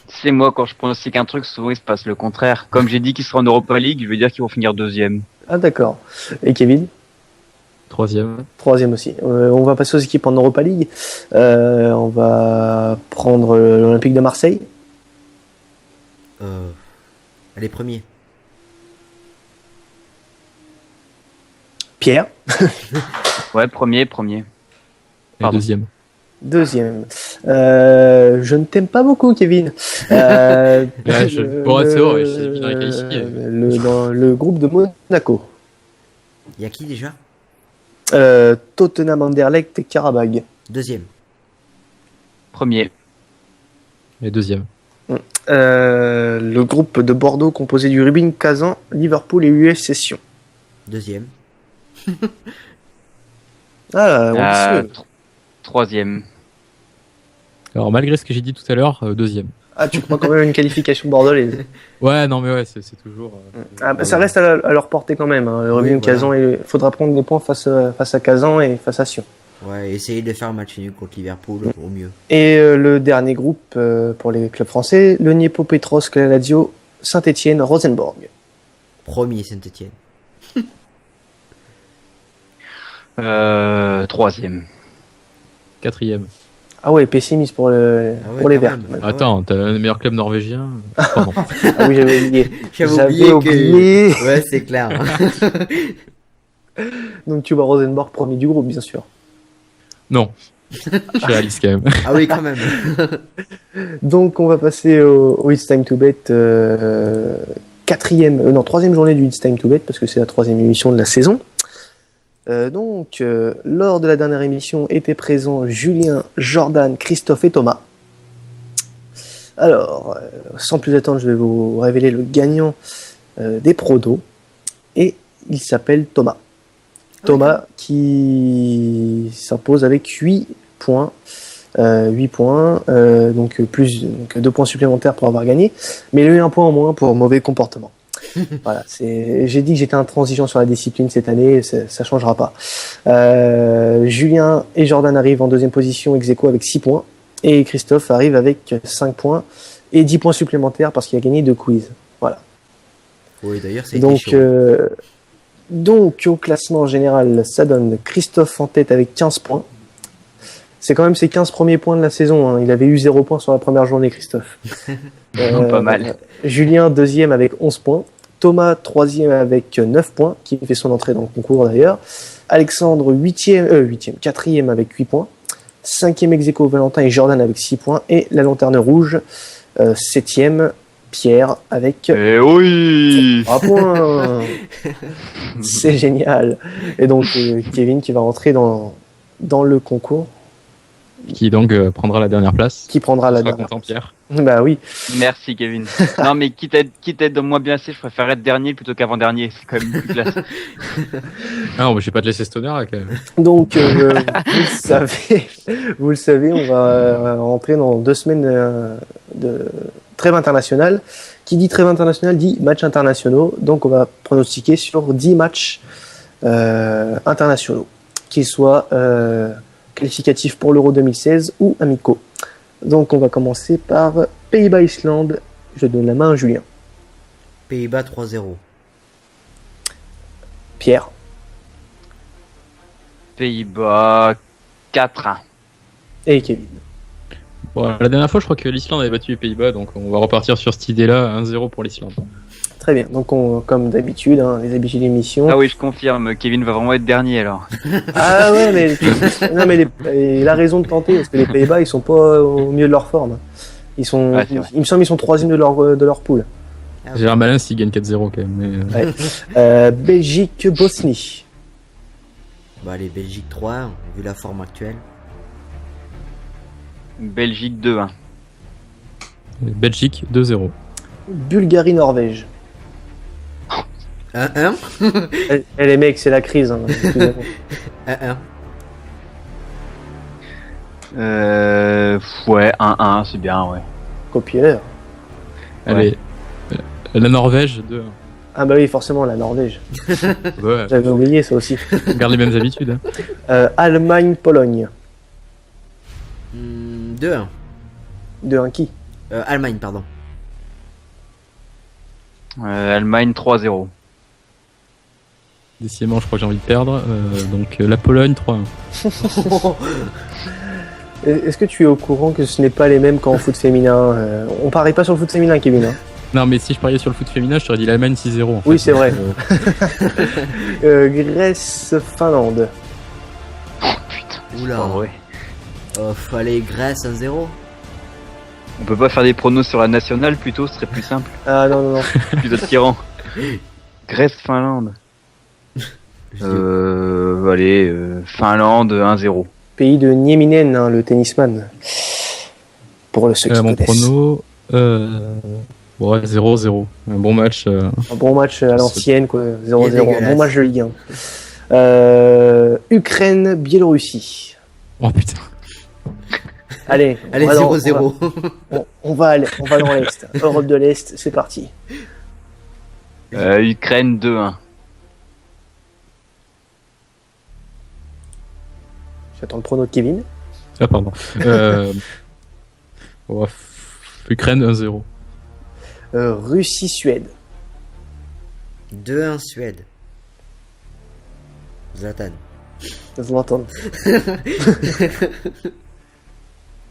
C'est moi, quand je pronostique un truc, souvent il se passe le contraire. Comme j'ai dit qu'ils seront en Europa League, je veux dire qu'ils vont finir deuxième. Ah d'accord. Et Kevin? Troisième. Troisième aussi. On va passer aux équipes en Europa League. On va prendre l'Olympique de Marseille. Allez, premier. Pierre. Ouais, premier. Et Pardon. deuxième. Deuxième. Je ne t'aime pas beaucoup, Kevin. Ouais, bon, c'est vrai, je suis bien qualifié. Dans le groupe de Monaco. Il y a qui déjà? Tottenham, Anderlecht et Karabag. Deuxième. Premier. Et deuxième. Le groupe de Bordeaux composé du Rubin Kazan, Liverpool et UFC Sion. Deuxième. Ambitieux. Troisième. Alors malgré ce que j'ai dit tout à l'heure, deuxième. Ah, tu crois quand même à une qualification bordelaise? Ouais, non mais ouais, c'est toujours... Ça reste à leur portée quand même. Hein. Le Rubin Kazan, il faudra prendre des points face à Kazan et face à Sion. Ouais, essayer de faire un match nul contre Liverpool au mieux. Et le dernier groupe pour les clubs français, le Dniepro Petrovsk, la Lazio, Saint-Étienne, Rosenborg. Premier Saint-Étienne. Troisième. Quatrième. Ah ouais, pessimiste pour les Verts. Attends, t'as le meilleur club norvégien. Pardon. Ah oui, j'avais oublié. J'avais oublié. Ouais, c'est clair. Donc tu vois Rosenborg premier du groupe, bien sûr. Non. Je suis réaliste quand même. Ah oui, quand même. Donc on va passer au It's Time to Bet, troisième journée du It's Time to Bet, parce que c'est la troisième émission de la saison. Lors de la dernière émission étaient présents Julien, Jordan, Christophe et Thomas. Alors, sans plus attendre, je vais vous révéler le gagnant des prodos. Et il s'appelle Thomas. Thomas qui s'impose avec 8 points. 8 points, donc 2 points supplémentaires pour avoir gagné. Mais il a eu un point en moins pour mauvais comportement. Voilà, j'ai dit que j'étais intransigeant sur la discipline cette année, ça changera pas. Julien et Jordan arrivent en deuxième position ex aequo avec 6 points. Et Christophe arrive avec 5 points et 10 points supplémentaires parce qu'il a gagné 2 quiz. Voilà. Oui, d'ailleurs, c'est chaud. Donc, au classement général, ça donne Christophe en tête avec 15 points. C'est quand même ses 15 premiers points de la saison. Hein. Il avait eu 0 points sur la première journée, Christophe. Pas mal. Julien, deuxième avec 11 points. Thomas, troisième avec 9 points, qui fait son entrée dans le concours d'ailleurs. Alexandre, quatrième avec 8 points. Cinquième ex aequo, Valentin et Jordan avec 6 points. Et la lanterne rouge, septième, Pierre avec Eh oui 3 points. C'est génial. Et donc Kevin qui va rentrer dans le concours. Qui donc prendra la dernière place. Qui prendra la Tu seras dernière. content, Pierre. Bah oui. Merci Kevin. Non mais quitte à être moins bien assez, je préfère être dernier plutôt qu'avant-dernier, c'est quand même plus classe. Ah non, mais je vais pas te laisser cet honneur là, quand même. Donc vous le savez, on va rentrer dans 2 semaines de trêve internationale. Qui dit trêve internationale dit matchs internationaux. Donc on va pronostiquer sur 10 matchs internationaux, qu'ils soient qualificatifs pour l'Euro 2016 ou amicaux. Donc on va commencer par Pays-Bas-Islande. Je donne la main à Julien. Pays-Bas 3-0. Pierre. Pays-Bas 4-1. Et Kevin. Bon, la dernière fois, je crois que l'Islande avait battu les Pays-Bas, donc on va repartir sur cette idée-là, 1-0 pour l'Islande. Très bien. Donc comme d'habitude, hein, les habitudes d'émission. Ah oui, je confirme, Kevin va vraiment être dernier alors. Ah ouais, mais il a raison de tenter parce que les Pays-Bas ils sont pas au mieux de leur forme. Ils sont, Ouais, c'est vrai. il me semble ils sont troisième de leur poule. J'ai un malin s'il gagne 4-0 quand même. Mais, Ouais. Belgique, Bosnie. Bah, les Belgique 3-1, vu la forme actuelle. Belgique 2-1. Belgique 2-0. Bulgarie, Norvège. 1-1. Les mecs, c'est la crise. Hein, 1-1. Ouais, 1-1, c'est bien, ouais. Copieur. Allez, la Norvège 2-1. Ah bah oui, forcément la Norvège. Ouais, J'avais oublié ça aussi. on garde les mêmes habitudes. Hein. Allemagne, Pologne. 2-1. 2-1 qui? Allemagne, pardon. Allemagne 3-0. Décidément, je crois que j'ai envie de perdre. Donc la Pologne 3-1. Est-ce que tu es au courant que ce n'est pas les mêmes qu'en foot féminin? On parie pas sur le foot féminin, Kevin. Hein. Non, mais si je pariais sur le foot féminin, je t'aurais dit l'Allemagne 6-0. En fait. Oui, c'est vrai. Donc, Grèce, Finlande. Putain, c'est Oula. pas vrai. Fallait Grèce 1-0. On peut pas faire des pronos sur la nationale plutôt, ce serait plus simple, Ah non. plus attirant. Grèce-Finlande. Allez, Finlande 1-0. Pays de Nieminen, hein, le tennisman. Pour le ceux qui mon connaissent. prono, ouais, 0-0. Un bon match. Un bon match à l'ancienne, quoi. 0-0. Il est Un bon dégueulasse. match de Ligue 1. Ukraine, Biélorussie. Oh putain. Allez, Allez, on va 0-0. on va dans l'Est. Europe de l'Est, c'est parti. Ukraine 2-1. J'attends le prono de Kevin. Ah, pardon. Ouais, Ukraine 1-0. Russie, Suède. 2-1 Suède. Zlatan. Zlatan.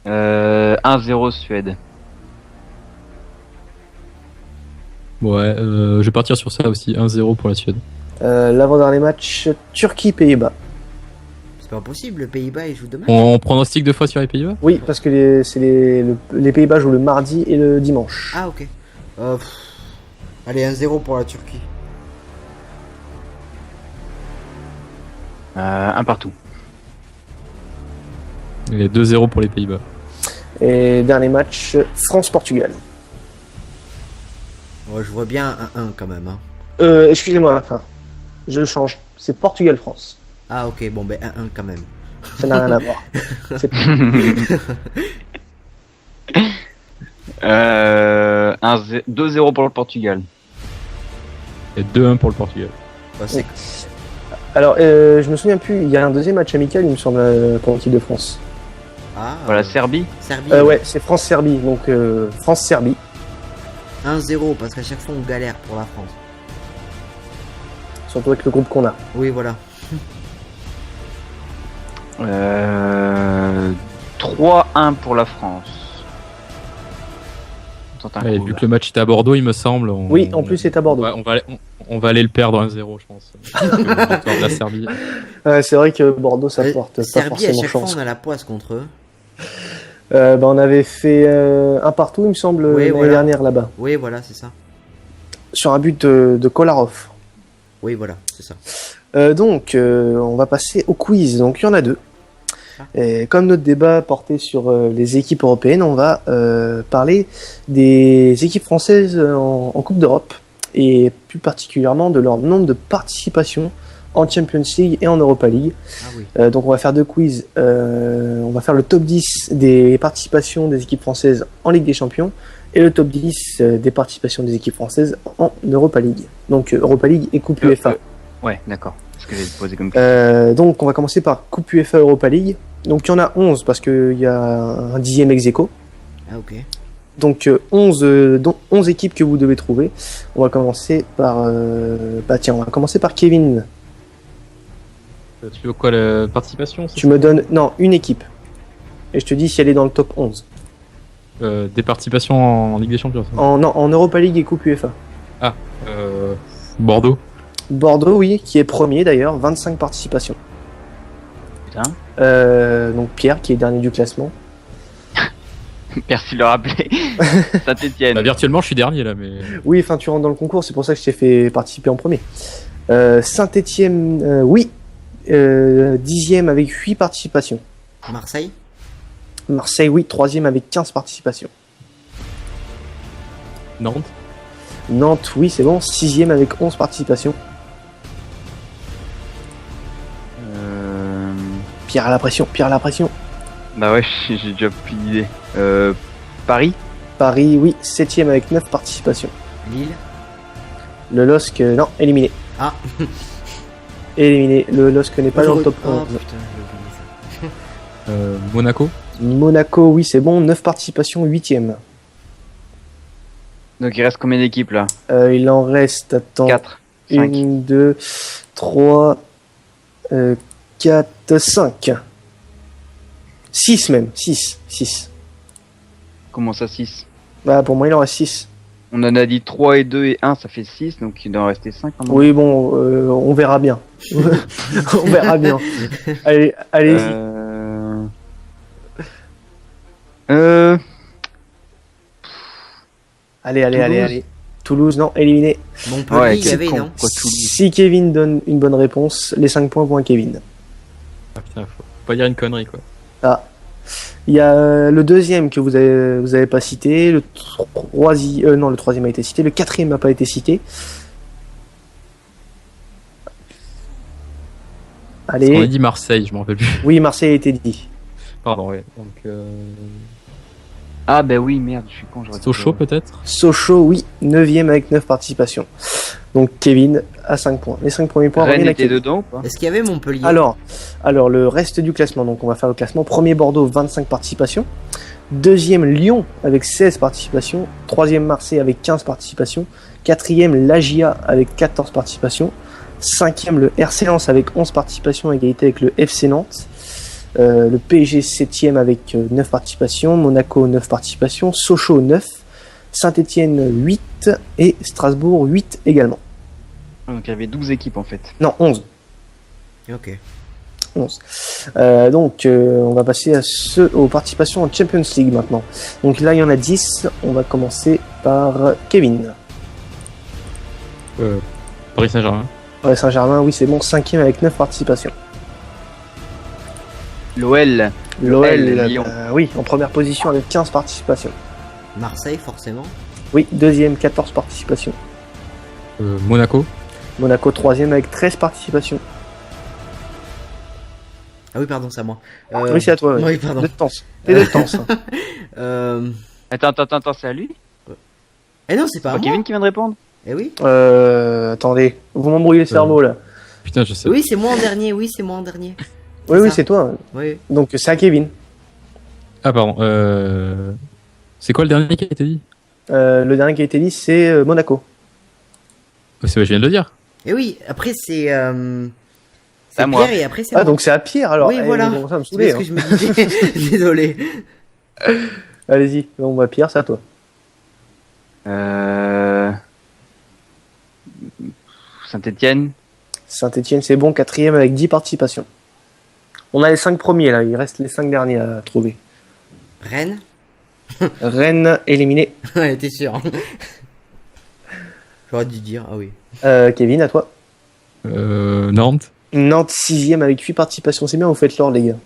1-0 Suède. Ouais, je vais partir sur ça aussi. 1-0 pour la Suède. L'avant-dernier match, Turquie, Pays-Bas. pas possible, le Pays-Bas il joue demain. On pronostique 2 fois sur les Pays-Bas? Oui, parce que les Pays-Bas jouent le mardi et le dimanche. Ah ok. Allez, 1-0 pour la Turquie. Un partout. Et 2-0 pour les Pays-Bas. Et dernier match, France-Portugal. Ouais, je vois bien 1-1 quand même. Hein. Excusez-moi, enfin, je change. C'est Portugal-France. Ah ok, bon ben 1-1 quand même. Ça n'a rien à voir. C'est- 2-0 pour le Portugal. Et 2-1 pour le Portugal. Bah, c'est... Alors, je me souviens plus, il y a un deuxième match amical, il me semble, pour l'équipe de France. Ah, Voilà, Serbie. Serbie. Ouais, c'est France-Serbie, donc France-Serbie. 1-0 parce qu'à chaque fois on galère pour la France. Surtout avec le groupe qu'on a. Oui, voilà. 3-1 pour la France. On tente un Ouais, coup, vu là. que le match était à Bordeaux, il me semble. Oui, en plus, c'est à Bordeaux. On va aller le perdre 1-0, je pense. Victoire de la Serbie. C'est vrai que Bordeaux, ça porte pas Serbie, à forcément chaque fois chance. on a la poisse contre eux. On avait fait un partout, il me semble, Oui, l'année voilà. dernière là-bas. Oui, voilà, c'est ça. Sur un but de Kolarov. Oui, voilà, c'est ça. Donc, on va passer au quiz. Donc, il y en a deux. Et comme notre débat portait sur les équipes européennes, on va parler des équipes françaises en Coupe d'Europe et plus particulièrement de leur nombre de participations en Champions League et en Europa League. Ah oui. Donc, on va faire deux quiz. On va faire le top 10 des participations des équipes françaises en Ligue des Champions et le top 10 des participations des équipes françaises en Europa League. Donc, Europa League et Coupe UEFA. Ouais, d'accord. C'est ce que j'ai posé comme question. Donc on va commencer par Coupe UEFA Europa League. Donc il y en a 11 parce qu'il y a un 10e ex-aequo. Ah ok. Donc 11 équipes que vous devez trouver. On va commencer par... on va commencer par Kevin. Tu veux quoi, la participation? Tu me donnes... Non, une équipe. Et je te dis si elle est dans le top 11. Des participations en Ligue des Champions. En Europa League et Coupe UEFA. Bordeaux. Bordeaux, oui, qui est premier d'ailleurs, 25 participations. Putain. Donc Pierre, qui est dernier du classement. Merci de le rappeler. Saint-Etienne. Bah, virtuellement, je suis dernier là, mais. Oui, enfin tu rentres dans le concours, c'est pour ça que je t'ai fait participer en premier. Saint-Etienne, oui, 10e avec 8 participations. Marseille. Marseille, oui, 3e avec 15 participations. Nantes. Nantes, oui, c'est bon, 6e avec 11 participations. Pierre à la pression, Pierre à la pression. Bah ouais, j'ai déjà plus d'idée. Paris. Paris, oui, 7e avec 9 participations. Lille. Le LOSC, non, éliminé. Ah. Éliminé, le LOSC n'est pas dans le top Oh 11. putain, j'ai oublié ça. Monaco. Monaco, oui, c'est bon, 9 participations, 8e. Donc il reste combien d'équipes là? Il en reste, attends, 4. 5. 1, 2, 3, 4, 5. 6 même, 6. Comment ça 6? Bah, pour moi, il en reste 6. On en a dit 3 et 2 et 1, ça fait 6, donc il doit en rester 5. Oui, bon, on verra bien. On verra bien. Allez, allez-y. Allez. Toulouse, non, éliminé. Montpellier, Ouais, il y avait, con, non quoi, Toulouse. Si Kevin donne une bonne réponse, les 5 points vont à Kevin. Ah putain, faut pas dire une connerie quoi. Ah. Il y a le deuxième que vous avez pas cité, le troisième, non, le troisième a été cité, le quatrième n'a pas été cité. Parce qu'on a Allez, dit Marseille, je m'en rappelle plus. oui, Marseille a été dit. Pardon, ouais. Donc, Ah bah oui, merde, je suis con. j'aurais Sochaux dit- peut-être. Sochaux, oui, 9e avec 9 participations. Donc Kevin à 5 points. Les 5 premiers points Rennes reviennent à était Kevin. dedans ou pas? Est-ce qu'il y avait Montpellier? Alors, le reste du classement, donc on va faire le classement. Premier Bordeaux, 25 participations. Deuxième Lyon avec 16 participations. Troisième Marseille avec 15 participations. Quatrième Lagia avec 14 participations. Cinquième le RC Lens avec 11 participations, égalité avec le FC Nantes. Le PSG 7e avec 9 participations. Monaco 9 participations. Sochaux 9. Saint-Etienne 8 et Strasbourg 8 également. Donc il y avait 12 équipes en fait. Non, 11. Ok. 11. Donc, on va passer aux participations en Champions League maintenant. Donc là, il y en a 10. On va commencer par Kevin. Paris Saint-Germain. Paris Saint-Germain, oui, c'est bon, 5e avec 9 participations. L'OL. L'OL, Lyon. oui, en première position avec 15 participations. Marseille, forcément. Oui, 2e, 14 participations. Monaco. Monaco, 3e avec 13 participations. Ah oui, pardon, c'est à moi. Oui, c'est à toi. Ouais. Oui, pardon. De temps. Et de temps. Attends, c'est à lui? Eh non, c'est pas à moi. Kevin qui vient de répondre? Eh oui. Attendez, vous m'embrouillez le cerveau là. Putain, je sais. Oui, c'est moi en dernier. Oui, c'est moi en dernier. Oui, oui, ça. c'est toi. Oui. Donc c'est à Kevin. Ah, pardon. C'est quoi le dernier qui a été dit? Le dernier qui a été dit, c'est Monaco. C'est je viens de le dire. Et oui, après c'est à Pierre moi. et après c'est Ah, moi. donc c'est à Pierre alors. Oui, voilà. Bon, ça me C'est saoulait, ce que je me disais. Désolé. Allez-y, bon, bah, Pierre, c'est à toi. Saint-Etienne. Saint-Etienne, c'est bon, 4e avec 10 participations. On a les 5 premiers là, il reste les 5 derniers à trouver. Rennes. Rennes éliminé. Ouais, t'es sûr. J'aurais dû dire. Ah oui. Kevin, à toi. Nantes. Nantes 6e avec 8 participations. C'est bien, vous faites l'ordre, les gars.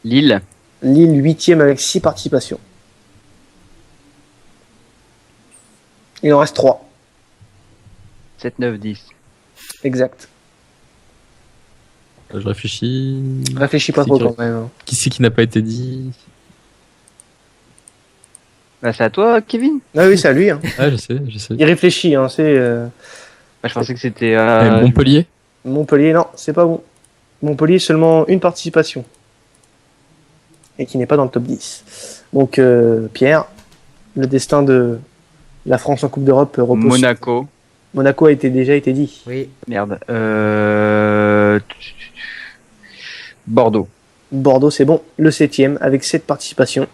Lille. Lille 8e avec 6 participations. Il en reste 3. 7, 9, 10. Exact. Je réfléchis. Réfléchis pas C'est trop que- quand même. Qui c'est qui n'a pas été dit? Bah, c'est à toi, Kevin? Ah oui, c'est à lui. Hein. Ah, je sais. Il réfléchit. Hein. C'est Bah, je pensais que c'était Montpellier. Montpellier. Non, c'est pas bon. Montpellier, seulement une participation. Et qui n'est pas dans le top 10. Donc, Pierre, le destin de la France en Coupe d'Europe repose. Monaco. Monaco a déjà été dit. Oui. Merde. Bordeaux. Bordeaux, c'est bon. Le 7e avec 7 participations.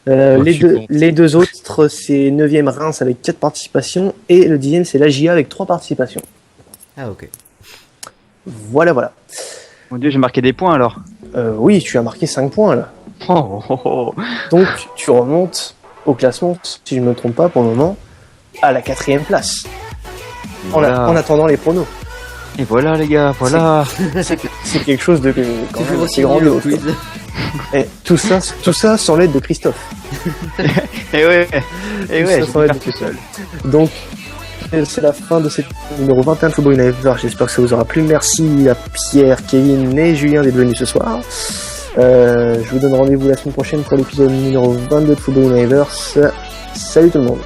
Ouais, les, je suis deux, con. les deux autres, c'est 9e Reims avec 4 participations. Et le 10e, c'est la GIA avec 3 participations. Ah ok. Voilà, voilà. Mon dieu, j'ai marqué des points alors. Oui, tu as marqué 5 points là. Oh, oh, oh. Donc, tu remontes au classement, si je ne me trompe pas pour le moment, à la 4e place. Voilà. En attendant les pronos. Et voilà les gars, voilà. C'est quelque chose de quand Toujours même aussi assez grandiose. nul au quiz. Et tout ça sans l'aide de Christophe. Et ouais, et Tout ouais, ça je sans vais l'aide faire de tout seul. Donc, c'est la fin de cette numéro 21 de Football Univer. J'espère que ça vous aura plu. Merci à Pierre, Kevin et Julien d'être venus ce soir. Je vous donne rendez-vous la semaine prochaine pour l'épisode numéro 22 de Football Univer. Salut tout le monde.